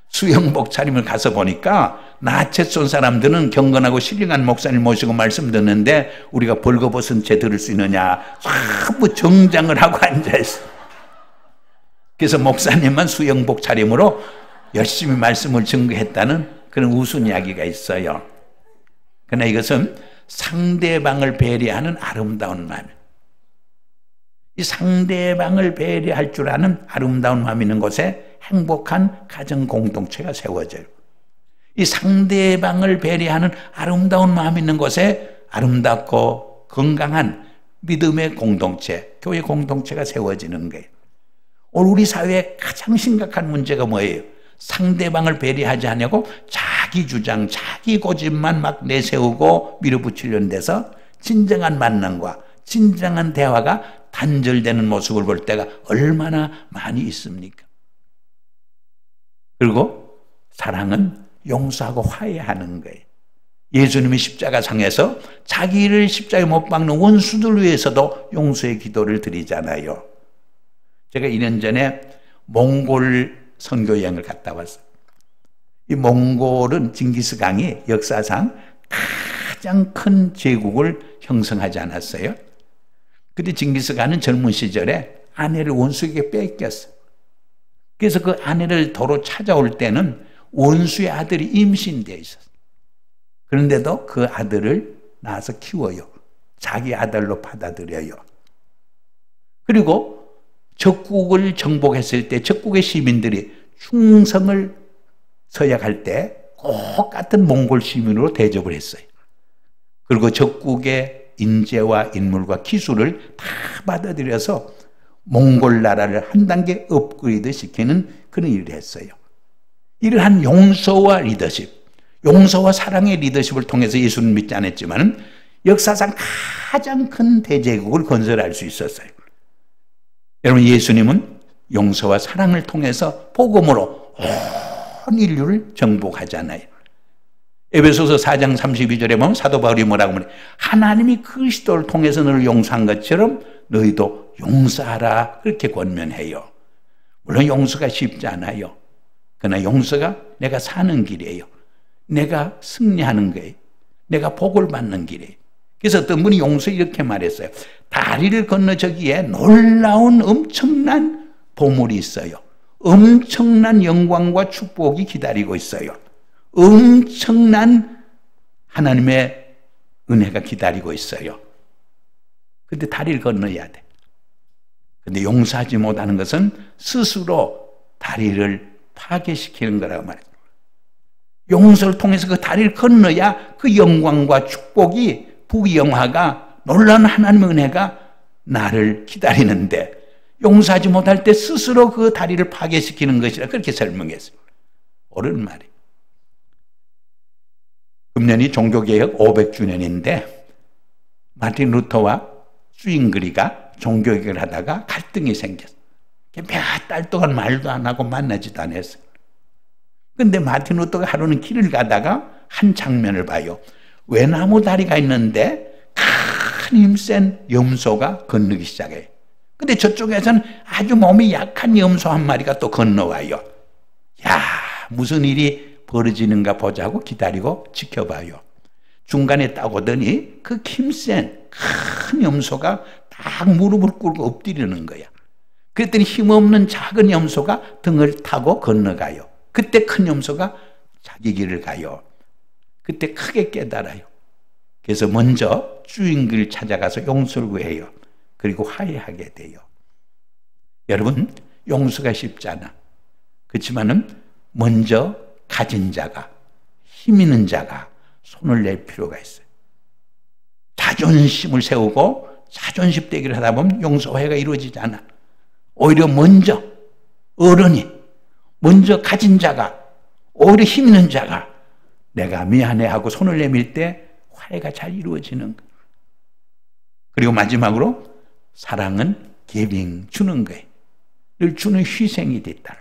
수영복 차림을 가서 보니까 나체촌 사람들은 경건하고 신령한 목사님 모시고 말씀 듣는데 우리가 벌거벗은 채 들을 수 있느냐 전부 정장을 하고 앉아있어요. 그래서 목사님만 수영복 차림으로 열심히 말씀을 증거했다는 그런 우스운 이야기가 있어요. 그러나 이것은 상대방을 배려하는 아름다운 마음. 이 상대방을 배려할 줄 아는 아름다운 마음 있는 곳에 행복한 가정 공동체가 세워져요. 이 상대방을 배려하는 아름다운 마음 있는 곳에 아름답고 건강한 믿음의 공동체, 교회 공동체가 세워지는 거예요. 오늘 우리 사회의 가장 심각한 문제가 뭐예요? 상대방을 배려하지 않냐고 자기 주장, 자기 고집만 막 내세우고 밀어붙이려는 데서 진정한 만남과 진정한 대화가 단절되는 모습을 볼 때가 얼마나 많이 있습니까? 그리고 사랑은 용서하고 화해하는 거예요. 예수님이 십자가상에서 자기를 십자가에 못 박는 원수들 위해서도 용서의 기도를 드리잖아요. 제가 2년 전에 몽골 선교 여행을 갔다 왔어요. 이 몽골은 징기스강이 역사상 가장 큰 제국을 형성하지 않았어요. 근데 징기스강은 젊은 시절에 아내를 원수에게 뺏겼어요. 그래서 그 아내를 도로 찾아올 때는 원수의 아들이 임신되어 있었어요. 그런데도 그 아들을 낳아서 키워요. 자기 아들로 받아들여요. 그리고 적국을 정복했을 때 적국의 시민들이 충성을 서약할 때 꼭 같은 몽골 시민으로 대접을 했어요. 그리고 적국의 인재와 인물과 기술을 다 받아들여서 몽골 나라를 한 단계 업그레이드 시키는 그런 일을 했어요. 이러한 용서와 리더십, 용서와 사랑의 리더십을 통해서 예수는 믿지 않았지만 역사상 가장 큰 대제국을 건설할 수 있었어요. 여러분, 예수님은 용서와 사랑을 통해서 복음으로 온 인류를 정복하잖아요. 에베소서 4장 32절에 보면 사도 바울이 뭐라고 말해요? 하나님이 그리스도를 통해서 너를 용서한 것처럼 너희도 용서하라, 그렇게 권면해요. 물론 용서가 쉽지 않아요. 그러나 용서가 내가 사는 길이에요. 내가 승리하는 거예요. 내가 복을 받는 길이에요. 그래서 어떤 분이 용서 이렇게 말했어요. 다리를 건너 저기에 놀라운 엄청난 보물이 있어요. 엄청난 영광과 축복이 기다리고 있어요. 엄청난 하나님의 은혜가 기다리고 있어요. 근데 다리를 건너야 돼. 근데 용서하지 못하는 것은 스스로 다리를 파괴시키는 거라고 말해요. 용서를 통해서 그 다리를 건너야 그 영광과 축복이, 부영화가, 놀라운 하나님의 은혜가 나를 기다리는데, 용서하지 못할 때 스스로 그 다리를 파괴시키는 것이라 그렇게 설명했어요. 옳은 말이에요. 금년이 종교개혁 500주년인데 마틴 루터와 수잉그리가 종교개혁을 하다가 갈등이 생겼어요. 몇 달 동안 말도 안 하고 만나지도 않았어요. 그런데 마틴 루터가 하루는 길을 가다가 한 장면을 봐요. 외나무 다리가 있는데 큰 힘센 염소가 건너기 시작해요. 근데 저쪽에서는 아주 몸이 약한 염소 한 마리가 또 건너와요. 야, 무슨 일이 벌어지는가 보자고 기다리고 지켜봐요. 중간에 딱 오더니 그 힘센 큰 염소가 딱 무릎을 꿇고 엎드리는 거야. 그랬더니 힘없는 작은 염소가 등을 타고 건너가요. 그때 큰 염소가 자기 길을 가요. 그때 크게 깨달아요. 그래서 먼저 주인을 찾아가서 용서를 구해요. 그리고 화해하게 돼요. 여러분, 용서가 쉽지 않아. 그렇지만은 먼저 가진 자가, 힘 있는 자가 손을 낼 필요가 있어요. 자존심을 세우고 자존심 대기를 하다 보면 용서화해가 이루어지지 않아. 오히려 먼저 어른이, 먼저 가진 자가, 오히려 힘 있는 자가 내가 미안해 하고 손을 내밀 때 화해가 잘 이루어지는 거예요. 그리고 마지막으로 사랑은 기빙, 주는 거예요. 늘 주는 희생이 됐다.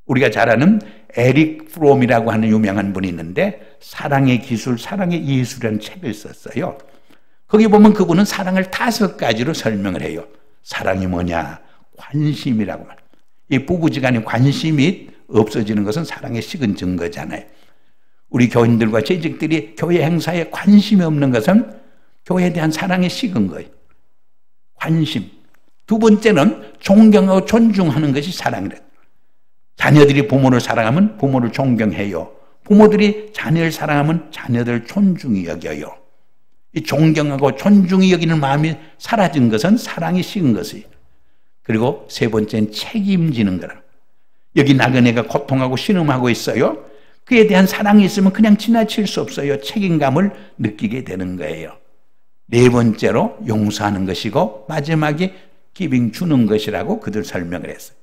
우리가 잘 아는 에릭 프롬이라고 하는 유명한 분이 있는데 사랑의 기술, 사랑의 예술이라는 책을 썼어요. 거기 보면 그분은 사랑을 5가지로 설명을 해요. 사랑이 뭐냐? 관심이라고 말해요. 이 부부지간에 관심이 없어지는 것은 사랑의 식은 증거잖아요. 우리 교인들과 재직들이 교회 행사에 관심이 없는 것은 교회에 대한 사랑이 식은 거예요. 관심. 두 번째는 존경하고 존중하는 것이 사랑이래요. 자녀들이 부모를 사랑하면 부모를 존경해요. 부모들이 자녀를 사랑하면 자녀들을 존중히 여겨요. 이 존경하고 존중히 여기는 마음이 사라진 것은 사랑이 식은 것이에요. 그리고 세 번째는 책임지는 거라. 여기 나그네가 고통하고 신음하고 있어요. 그에 대한 사랑이 있으면 그냥 지나칠 수 없어요. 책임감을 느끼게 되는 거예요. 네 번째로 용서하는 것이고 마지막에 기빙, 주는 것이라고 그들 설명을 했어요.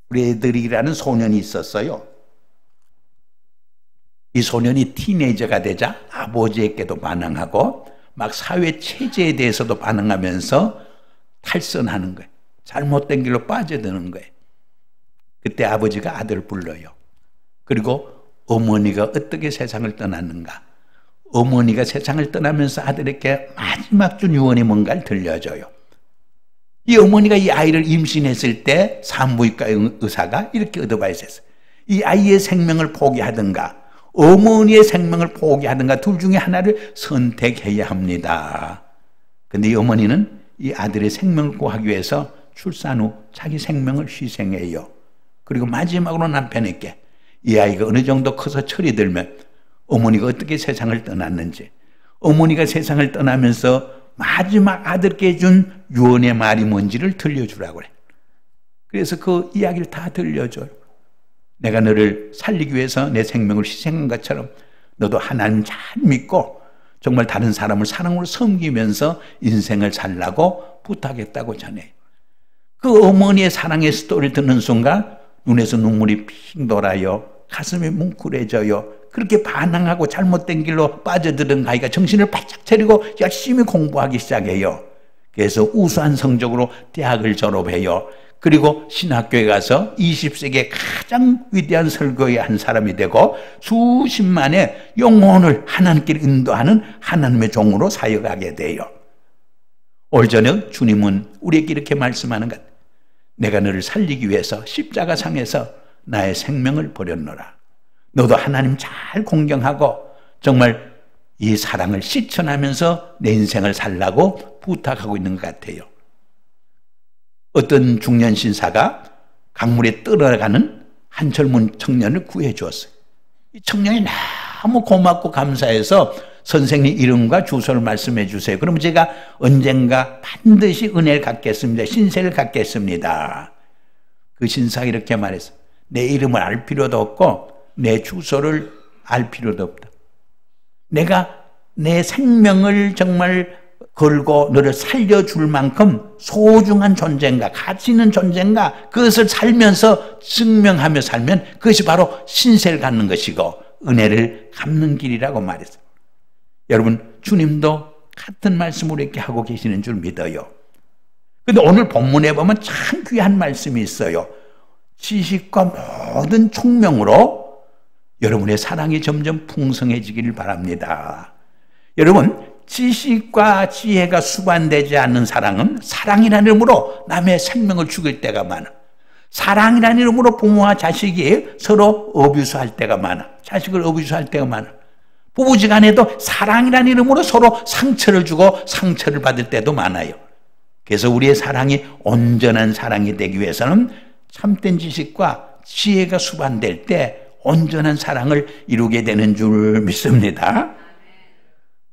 프레드릭이라는 소년이 있었어요. 이 소년이 티네이저가 되자 아버지에게도 반항하고 막 사회 체제에 대해서도 반항하면서 탈선하는 거예요. 잘못된 길로 빠져드는 거예요. 그때 아버지가 아들을 불러요. 그리고 어머니가 어떻게 세상을 떠났는가. 어머니가 세상을 떠나면서 아들에게 마지막 준 유언이 뭔가를 들려줘요. 이 어머니가 이 아이를 임신했을 때 산부인과 의사가 이렇게 어드바이스했어요. 이 아이의 생명을 포기하든가 어머니의 생명을 포기하든가 둘 중에 하나를 선택해야 합니다. 그런데 이 어머니는 이 아들의 생명을 구하기 위해서 출산 후 자기 생명을 희생해요. 그리고 마지막으로 남편에게 이 아이가 어느 정도 커서 철이 들면 어머니가 어떻게 세상을 떠났는지, 어머니가 세상을 떠나면서 마지막 아들께 준 유언의 말이 뭔지를 들려주라고 그래. 그래서 그 이야기를 다 들려줘요. 내가 너를 살리기 위해서 내 생명을 희생한 것처럼 너도 하나님 잘 믿고 정말 다른 사람을 사랑으로 섬기면서 인생을 살라고 부탁했다고 전해요. 그 어머니의 사랑의 스토리를 듣는 순간 눈에서 눈물이 핑 돌아요. 가슴이 뭉클해져요. 그렇게 반항하고 잘못된 길로 빠져드는 아이가 정신을 바짝 차리고 열심히 공부하기 시작해요. 그래서 우수한 성적으로 대학을 졸업해요. 그리고 신학교에 가서 20세기의 가장 위대한 설교의 한 사람이 되고 수십만의 영혼을 하나님께 인도하는 하나님의 종으로 사역하게 돼요. 올 저녁 주님은 우리에게 이렇게 말씀하는 것. 내가 너를 살리기 위해서 십자가상에서 나의 생명을 버렸노라. 너도 하나님 잘 공경하고 정말 이 사랑을 실천하면서 내 인생을 살라고 부탁하고 있는 것 같아요. 어떤 중년 신사가 강물에 떨어가는 한 젊은 청년을 구해 주었어요. 이 청년이 너무 고맙고 감사해서 선생님 이름과 주소를 말씀해 주세요. 그러면 제가 언젠가 반드시 은혜를 갖겠습니다. 신세를 갖겠습니다. 그 신사가 이렇게 말했어요. 내 이름을 알 필요도 없고 내 주소를 알 필요도 없다. 내가 내 생명을 정말 걸고 너를 살려줄 만큼 소중한 존재인가, 가치 있는 존재인가, 그것을 살면서 증명하며 살면 그것이 바로 신세를 갖는 것이고 은혜를 갚는 길이라고 말했어요. 여러분, 주님도 같은 말씀을 이렇게 하고 계시는 줄 믿어요. 그런데 오늘 본문에 보면 참 귀한 말씀이 있어요. 지식과 모든 총명으로 여러분의 사랑이 점점 풍성해지기를 바랍니다. 여러분, 지식과 지혜가 수반되지 않는 사랑은 사랑이라는 이름으로 남의 생명을 죽일 때가 많아. 사랑이라는 이름으로 부모와 자식이 서로 어뷰스할 때가 많아. 자식을 어뷰스할 때가 많아. 부부지간에도 사랑이라는 이름으로 서로 상처를 주고 상처를 받을 때도 많아요. 그래서 우리의 사랑이 온전한 사랑이 되기 위해서는 참된 지식과 지혜가 수반될 때 온전한 사랑을 이루게 되는 줄 믿습니다.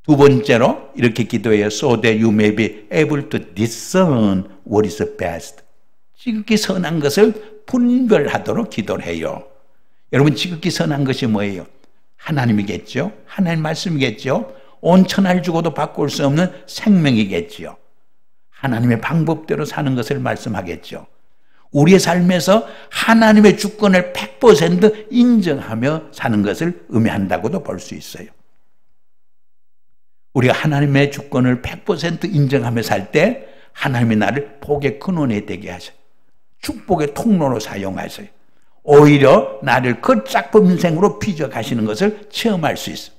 두 번째로 이렇게 기도해요. So that you may be able to discern what is best. 지극히 선한 것을 분별하도록 기도를 해요. 여러분, 지극히 선한 것이 뭐예요? 하나님이겠죠. 하나님 말씀이겠죠. 온 천하를 주고도 바꿀 수 없는 생명이겠죠. 하나님의 방법대로 사는 것을 말씀하겠죠. 우리의 삶에서 하나님의 주권을 100% 인정하며 사는 것을 의미한다고도 볼 수 있어요. 우리가 하나님의 주권을 100% 인정하며 살 때 하나님이 나를 복의 근원에 되게 하셔요. 축복의 통로로 사용하세요. 오히려 나를 그 작품 인생으로 빚어가시는 것을 체험할 수 있어요.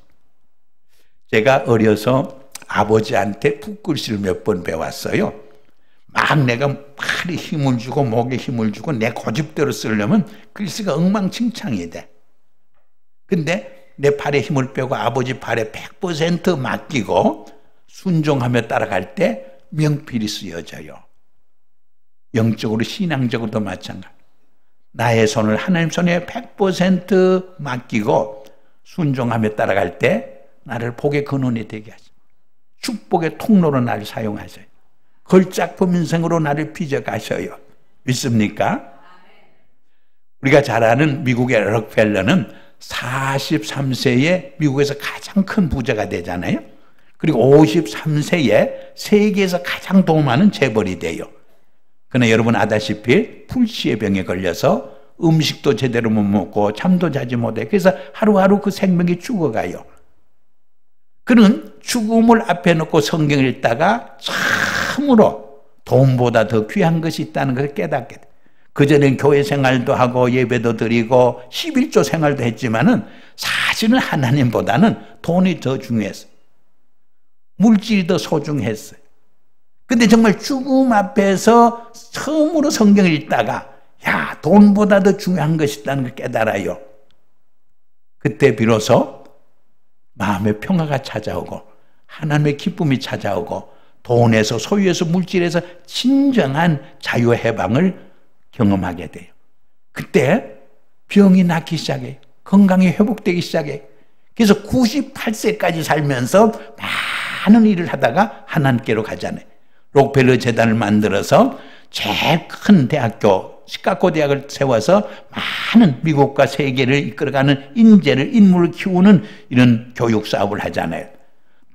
제가 어려서 아버지한테 붓글씨를 몇 번 배웠어요. 막 내가 팔에 힘을 주고 목에 힘을 주고 내 고집대로 쓰려면 글씨가 엉망진창이 돼. 근데 내 팔에 힘을 빼고 아버지 팔에 100% 맡기고 순종하며 따라갈 때 명필이 쓰여져요. 영적으로 신앙적으로도 마찬가지. 나의 손을 하나님 손에 100% 맡기고 순종하며 따라갈 때 나를 복의 근원이 되게 하죠. 축복의 통로로 나를 사용하셔요. 걸작품 인생으로 나를 빚어가셔요. 믿습니까? 우리가 잘 아는 미국의 록펠러는 43세에 미국에서 가장 큰 부자가 되잖아요. 그리고 53세에 세계에서 가장 돈 많은 재벌이 돼요. 그러나 여러분 아다시피 불치의 병에 걸려서 음식도 제대로 못 먹고 잠도 자지 못해. 그래서 하루하루 그 생명이 죽어가요. 그는 죽음을 앞에 놓고 성경을 읽다가 참으로 돈보다 더 귀한 것이 있다는 것을 깨닫게 돼. 그전엔 교회 생활도 하고 예배도 드리고 11조 생활도 했지만은 사실은 하나님보다는 돈이 더 중요했어요. 물질이 더 소중했어요. 근데 정말 죽음 앞에서 처음으로 성경을 읽다가 야, 돈보다 더 중요한 것이 있다는 걸 깨달아요. 그때 비로소 마음의 평화가 찾아오고 하나님의 기쁨이 찾아오고 돈에서 소유에서 물질에서 진정한 자유 해방을 경험하게 돼요. 그때 병이 낫기 시작해요. 건강이 회복되기 시작해요. 그래서 98세까지 살면서 많은 일을 하다가 하나님께로 가잖아요. 록펠러 재단을 만들어서 제일 큰 대학교 시카고 대학을 세워서 많은 미국과 세계를 이끌어가는 인물을 키우는 이런 교육 사업을 하잖아요.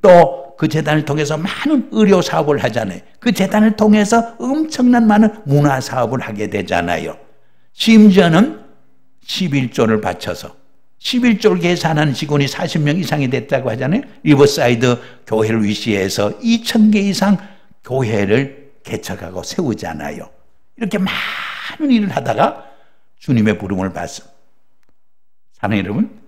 또 그 재단을 통해서 많은 의료 사업을 하잖아요. 그 재단을 통해서 엄청난 많은 문화 사업을 하게 되잖아요. 심지어는 11조를 바쳐서 11조를 계산하는 직원이 40명 이상이 됐다고 하잖아요. 리버사이드 교회를 위시해서 2,000개 이상 교회를 개척하고 세우잖아요. 이렇게 많은 일을 하다가 주님의 부름을 받습니다. 사랑하는 여러분,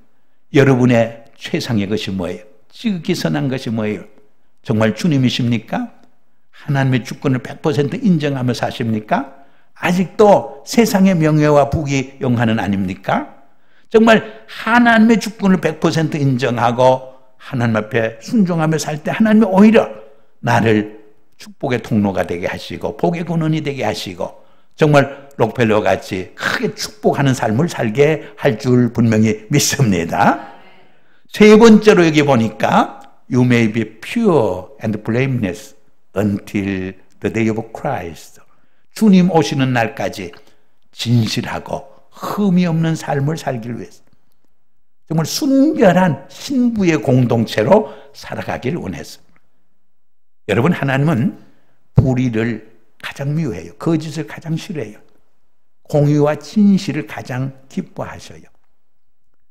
여러분의 최상의 것이 뭐예요? 지극히 선한 것이 뭐예요? 정말 주님이십니까? 하나님의 주권을 100% 인정하며 사십니까? 아직도 세상의 명예와 부귀 영화는 아닙니까? 정말 하나님의 주권을 100% 인정하고 하나님 앞에 순종하며 살 때 하나님이 오히려 나를 축복의 통로가 되게 하시고 복의 근원이 되게 하시고 정말 록펠러 같이 크게 축복하는 삶을 살게 할 줄 분명히 믿습니다. 세 번째로 여기 보니까 You may be pure and blameless until the day of Christ. 주님 오시는 날까지 진실하고 흠이 없는 삶을 살기 위해서 정말 순결한 신부의 공동체로 살아가길 원했습니다. 여러분, 하나님은 불의를 가장 미워해요. 거짓을 가장 싫어해요. 공의와 진실을 가장 기뻐하셔요.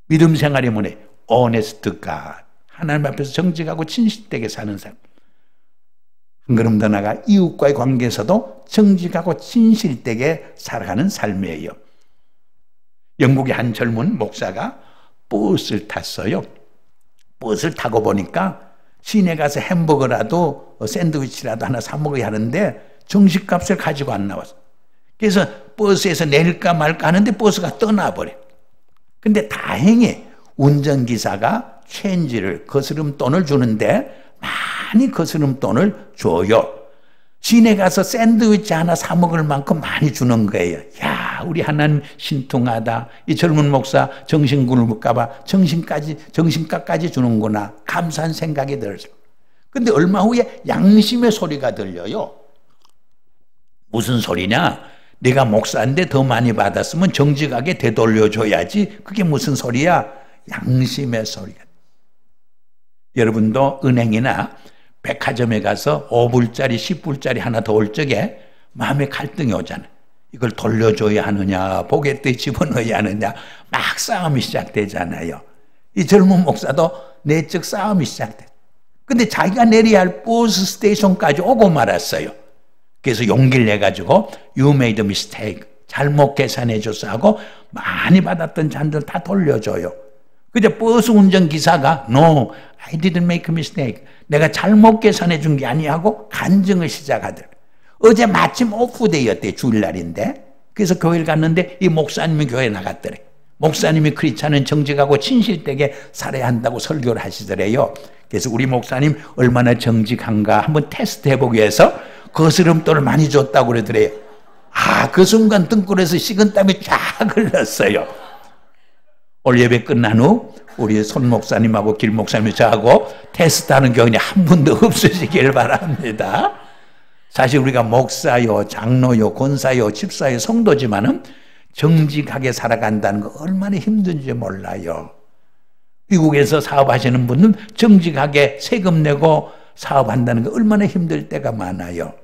믿음 생활이 뭐냐? honest God. 하나님 앞에서 정직하고 진실되게 사는 삶. 한 걸음 더 나아가 이웃과의 관계에서도 정직하고 진실되게 살아가는 삶이에요. 영국의 한 젊은 목사가 버스를 탔어요. 버스를 타고 보니까 시내 가서 햄버거라도 샌드위치라도 하나 사 먹어야 하는데 정식값을 가지고 안 나왔어. 그래서 버스에서 내릴까 말까 하는데 버스가 떠나버려. 근데 다행히 운전기사가 체인지를 거스름돈을 주는데 많이 거스름돈을 줘요. 시내 가서 샌드위치 하나 사 먹을 만큼 많이 주는 거예요. 야, 우리 하나님 신통하다. 이 젊은 목사 정신 굶을까 봐 정신값까지 주는구나. 감사한 생각이 들었어요. 근데 얼마 후에 양심의 소리가 들려요. 무슨 소리냐? 내가 목사인데 더 많이 받았으면 정직하게 되돌려줘야지. 그게 무슨 소리야? 양심의 소리가. 여러분도 은행이나 백화점에 가서 5불짜리 10불짜리 하나 더 올 적에 마음에 갈등이 오잖아요. 이걸 돌려줘야 하느냐 포개떼 집어넣어야 하느냐 막 싸움이 시작되잖아요. 이 젊은 목사도 내적 싸움이 시작돼. 근데 자기가 내려야 할 버스 스테이션까지 오고 말았어요. 그래서 용기를 내가지고 You made a mistake. 잘못 계산해줘서 하고 많이 받았던 잔들 다 돌려줘요. 그저 버스 운전기사가 No, I didn't make a mistake. 내가 잘못 계산해 준 게 아니야 하고 간증을 시작하더라. 어제 마침 오프데이였대. 주일날인데. 그래서 교회를 갔는데 이 목사님이 교회에 나갔더래. 목사님이 크리스찬은 정직하고 진실되게 살아야 한다고 설교를 하시더래요. 그래서 우리 목사님 얼마나 정직한가 한번 테스트 해보기 위해서 거스름돈을 많이 줬다고 그러더래요. 아, 그 순간 등골에서 식은땀이 쫙 흘렀어요. 올 예배 끝난 후 우리 손 목사님하고 길 목사님이 저하고 테스트하는 경우는 한 분도 없으시길 바랍니다. 사실 우리가 목사요, 장로요, 권사요, 집사요, 성도지만은 정직하게 살아간다는 거 얼마나 힘든지 몰라요. 미국에서 사업하시는 분은 정직하게 세금 내고 사업한다는 거 얼마나 힘들 때가 많아요.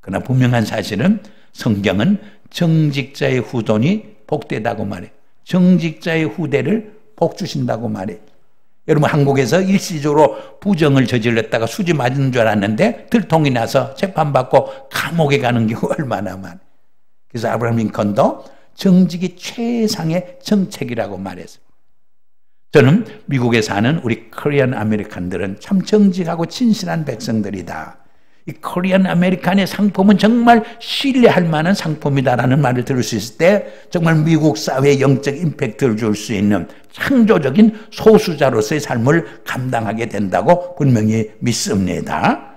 그러나 분명한 사실은 성경은 정직자의 후손이 복되다고 말해요. 정직자의 후대를 복 주신다고 말해요. 여러분, 한국에서 일시적으로 부정을 저질렀다가 수지 맞은 줄 알았는데 들통이 나서 재판받고 감옥에 가는 경우 얼마나 많아요. 그래서 아브라함 링컨도 정직이 최상의 정책이라고 말했어요. 저는 미국에 사는 우리 코리안 아메리칸들은 참 정직하고 진실한 백성들이다. 이 코리안 아메리칸의 상품은 정말 신뢰할 만한 상품이다라는 말을 들을 수 있을 때 정말 미국 사회에 영적 임팩트를 줄 수 있는 창조적인 소수자로서의 삶을 감당하게 된다고 분명히 믿습니다.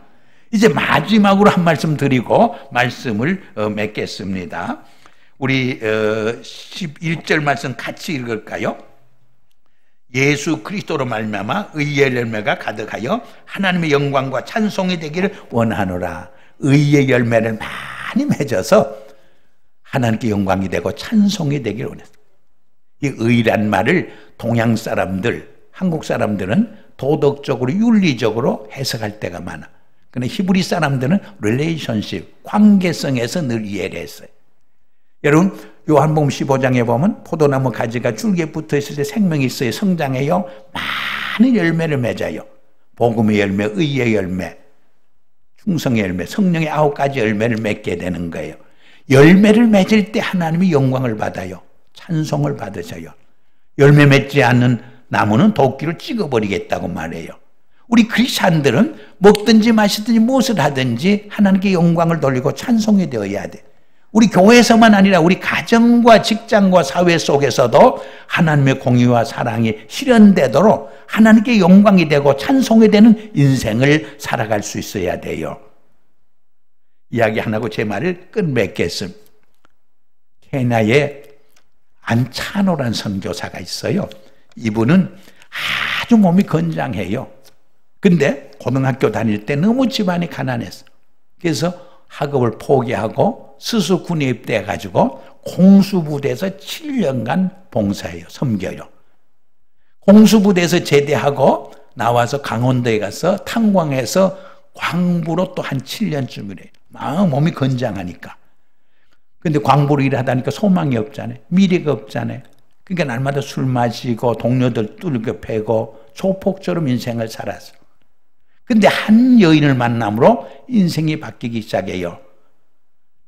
이제 마지막으로 한 말씀 드리고 말씀을 맺겠습니다. 우리 11절 말씀 같이 읽을까요? 예수 그리스도로 말미암아 의의 열매가 가득하여 하나님의 영광과 찬송이 되기를 원하노라. 의의 열매를 많이 맺어서 하나님께 영광이 되고 찬송이 되기를 원했어요. 이 의란 말을 동양 사람들, 한국 사람들은 도덕적으로 윤리적으로 해석할 때가 많아. 그런데 히브리 사람들은 relationship, 관계성에서 늘 이해를 했어요. 여러분 요한복음 15장에 보면 포도나무 가지가 줄기에 붙어있을 때 생명이 있어요. 성장해요. 많은 열매를 맺어요. 복음의 열매, 의의 열매, 충성의 열매, 성령의 9가지 열매를 맺게 되는 거예요. 열매를 맺을 때 하나님이 영광을 받아요. 찬송을 받으셔요. 열매 맺지 않는 나무는 도끼로 찍어버리겠다고 말해요. 우리 크리스찬들은 먹든지 마시든지 무엇을 하든지 하나님께 영광을 돌리고 찬송이 되어야 돼. 우리 교회에서만 아니라 우리 가정과 직장과 사회 속에서도 하나님의 공의와 사랑이 실현되도록 하나님께 영광이 되고 찬송이 되는 인생을 살아갈 수 있어야 돼요. 이야기 안 하고 제 말을 끝맺겠습니다. 케냐에 안차노란 선교사가 있어요. 이분은 아주 몸이 건장해요. 근데 고등학교 다닐 때 너무 집안이 가난했어. 그래서 학업을 포기하고 스스 군에 입대해가지고 공수부대에서 7년간 봉사해요. 섬겨요. 공수부대에서 제대하고 나와서 강원도에 가서 탄광해서 광부로 또 한 7년쯤을 해요. 몸이 건장하니까. 근데 광부로 일하다니까 소망이 없잖아요. 미래가 없잖아요. 그러니까 날마다 술 마시고 동료들 뚫겨 패고 조폭처럼 인생을 살았어. 근데 한 여인을 만남으로 인생이 바뀌기 시작해요.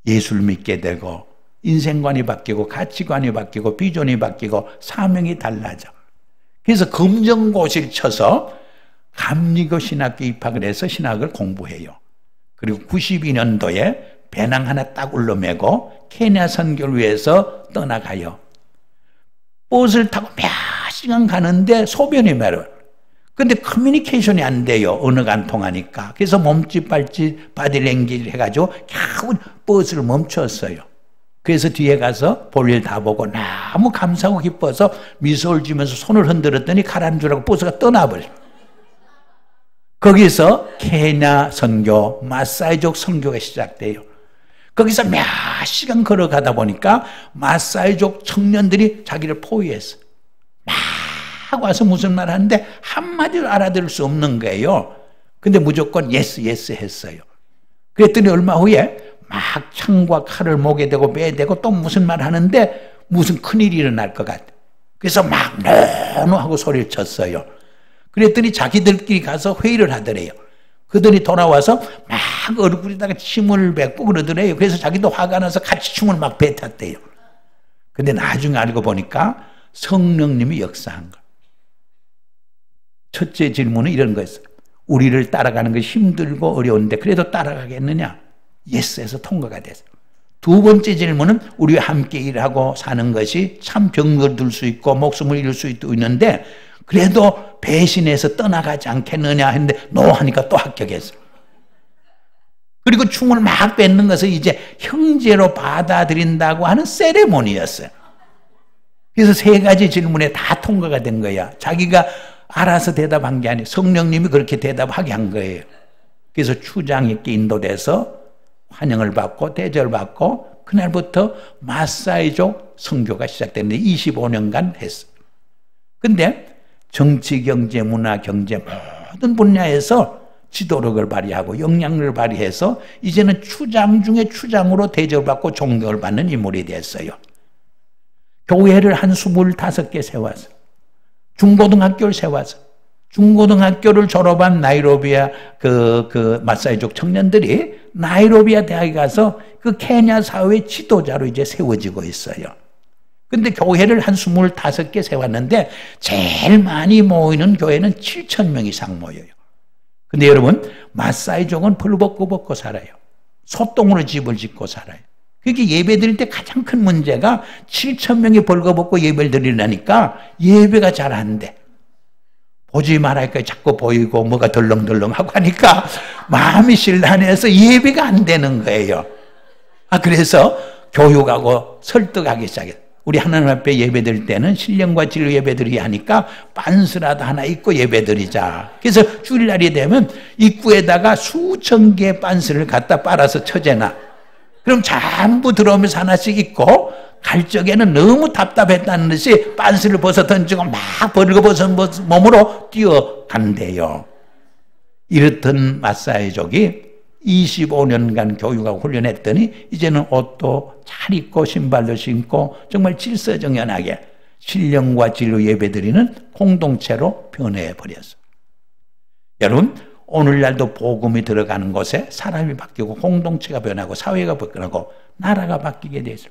예수를 믿게 되고 인생관이 바뀌고 가치관이 바뀌고 비전이 바뀌고 사명이 달라져. 그래서 검정고시를 쳐서 감리교 신학교 입학을 해서 신학을 공부해요. 그리고 92년도에 배낭 하나 딱 울러매고 케냐 선교를 위해서 떠나가요. 버스를 타고 몇 시간 가는데 소변이 마려워요. 근데 커뮤니케이션이 안 돼요. 언어가 안 통하니까. 그래서 몸짓, 발짓, 바디랭귀지를 해가지고 겨우 버스를 멈췄어요. 그래서 뒤에 가서 볼일 다 보고 너무 감사하고 기뻐서 미소를 지면서 손을 흔들었더니 가라앉는 줄 알고 버스가 떠나버려요. 거기서 케냐 선교, 마사이족 선교가 시작돼요. 거기서 몇 시간 걸어가다 보니까 마사이족 청년들이 자기를 포위했어요. 막 와서 무슨 말 하는데 한마디도 알아들을 수 없는 거예요. 근데 무조건 예스 했어요. 그랬더니 얼마 후에 막 창과 칼을 목에 대고 배에 대고 또 무슨 말 하는데 무슨 큰일이 일어날 것 같아. 그래서 막 노노 하고 소리를 쳤어요. 그랬더니 자기들끼리 가서 회의를 하더래요. 그들이 돌아와서 막 얼굴에다가 침을 뱉고 그러더래요. 그래서 자기도 화가 나서 같이 침을 막 뱉었대요. 근데 나중에 알고 보니까 성령님이 역사한 거. 첫째 질문은 이런 거였어요. 우리를 따라가는 것이 힘들고 어려운데 그래도 따라가겠느냐? 예스에서 통과가 됐어요. 두 번째 질문은 우리와 함께 일하고 사는 것이 참 병을 들 수 있고 목숨을 잃을 수 있는데 그래도 배신해서 떠나가지 않겠느냐 했는데 노 하니까 또 합격했어요. 그리고 춤을 막 뱉는 것을 이제 형제로 받아들인다고 하는 세레모니였어요. 그래서 세 가지 질문에 다 통과가 된 거야. 자기가 알아서 대답한 게 아니에요. 성령님이 그렇게 대답하게 한 거예요. 그래서 추장 있게 인도돼서 환영을 받고 대접을 받고 그날부터 마사이족 선교가 시작됐는데 25년간 했어요. 근데 정치, 경제, 문화, 경제 모든 분야에서 지도력을 발휘하고 역량을 발휘해서 이제는 추장 중에 추장으로 대접을 받고 존경을 받는 인물이 됐어요. 교회를 한 25개 세웠어요. 중고등학교를 세웠어요. 중고등학교를 졸업한 나이로비아 그 마사이족 청년들이 나이로비아 대학에 가서 그 케냐 사회 지도자로 이제 세워지고 있어요. 근데 교회를 한 25개 세웠는데 제일 많이 모이는 교회는 7,000명 이상 모여요. 근데 여러분 마사이족은 벌벗고 살아요. 소똥으로 집을 짓고 살아요. 그게 예배 드릴 때 가장 큰 문제가 7,000명이 벌거벗고 예배를 드리려니까 예배가 잘 안 돼. 보지 말라니까 자꾸 보이고 뭐가 덜렁덜렁하고 하니까 마음이 실란해서 예배가 안 되는 거예요. 그래서 교육하고 설득하기 시작했어요. 우리 하나님 앞에 예배드릴 때는 신령과 진로 예배드리기 하니까 빤스라도 하나 입고 예배드리자. 그래서 주일날이 되면 입구에다가 수천 개의 빤스를 갖다 빨아서 쳐재나. 그럼 전부 들어오면서 하나씩 입고 갈 적에는 너무 답답했다는 듯이 빤스를 벗어 던지고 막 벌거벗은 몸으로 뛰어간대요. 이렇던 마사이족이 25년간 교육하고 훈련했더니 이제는 옷도 잘 입고 신발도 신고 정말 질서정연하게 신령과 진로 예배드리는 공동체로 변해버렸어요. 여러분, 오늘날도 복음이 들어가는 곳에 사람이 바뀌고 공동체가 변하고 사회가 변하고 나라가 바뀌게 되죠.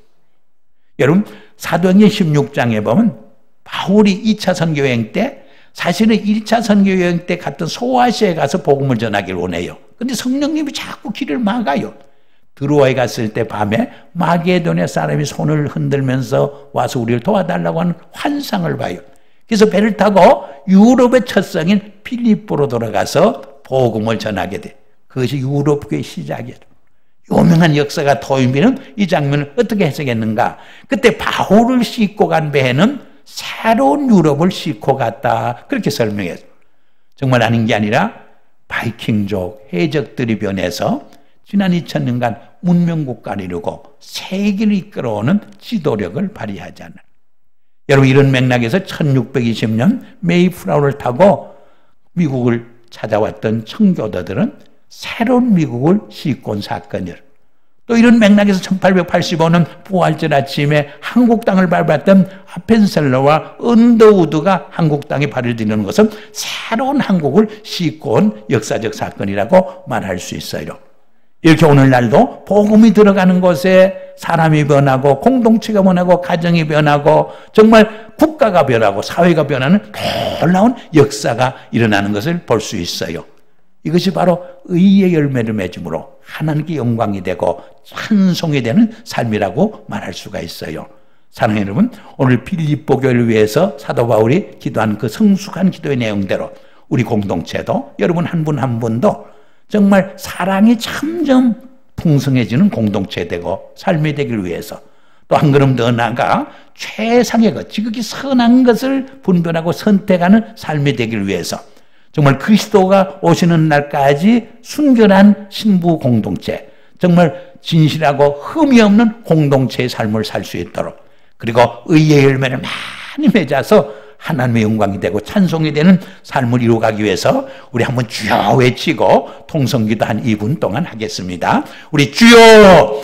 여러분, 사도행전 16장에 보면 바울이 2차 선교여행 때 사실은 1차 선교여행 때 갔던 소아시아에 가서 복음을 전하기를 원해요. 근데 성령님이 자꾸 길을 막아요. 드로아에 갔을 때 밤에 마게도냐 사람이 손을 흔들면서 와서 우리를 도와달라고 하는 환상을 봐요. 그래서 배를 타고 유럽의 첫 성인 필리포로 돌아가서 복음을 전하게 돼. 그것이 유럽교의 시작이에요. 유명한 역사가 토인비는 이 장면을 어떻게 해석했는가? 그때 바울을 싣고 간 배는 새로운 유럽을 싣고 갔다. 그렇게 설명했어요. 정말 아닌 게 아니라 바이킹족, 해적들이 변해서 지난 2000년간 문명국가를 이루고 세계를 이끌어오는 지도력을 발휘하지 않아요. 여러분, 이런 맥락에서 1620년 메이플라워를 타고 미국을 찾아왔던 청교도들은 새로운 미국을 싣고 온 사건이에요. 또 이런 맥락에서 1885년 부활절 아침에 한국 땅을 밟았던 아펜셀러와 언더우드가 한국 땅에 발을 디디는 것은 새로운 한국을 싣고 온 역사적 사건이라고 말할 수 있어요. 이렇게 오늘날도 복음이 들어가는 곳에 사람이 변하고 공동체가 변하고 가정이 변하고 정말 국가가 변하고 사회가 변하는 놀라운 역사가 일어나는 것을 볼 수 있어요. 이것이 바로 의의 열매를 맺음으로 하나님께 영광이 되고 찬송이 되는 삶이라고 말할 수가 있어요. 사랑하는 여러분, 오늘 필립보 교회를 위해서 사도 바울이 기도한 그 성숙한 기도의 내용대로 우리 공동체도 여러분 한 분 한 분도 정말 사랑이 점점 풍성해지는 공동체 되고 삶이 되길 위해서 또 한 걸음 더 나아가 최상의 것, 지극히 선한 것을 분별하고 선택하는 삶이 되길 위해서 정말 그리스도가 오시는 날까지 순결한 신부 공동체, 정말 진실하고 흠이 없는 공동체의 삶을 살 수 있도록, 그리고 의의 열매를 많이 맺어서 하나님의 영광이 되고 찬송이 되는 삶을 이루어가기 위해서 우리 한번 주여 외치고 통성기도 한 2분 동안 하겠습니다. 우리 주여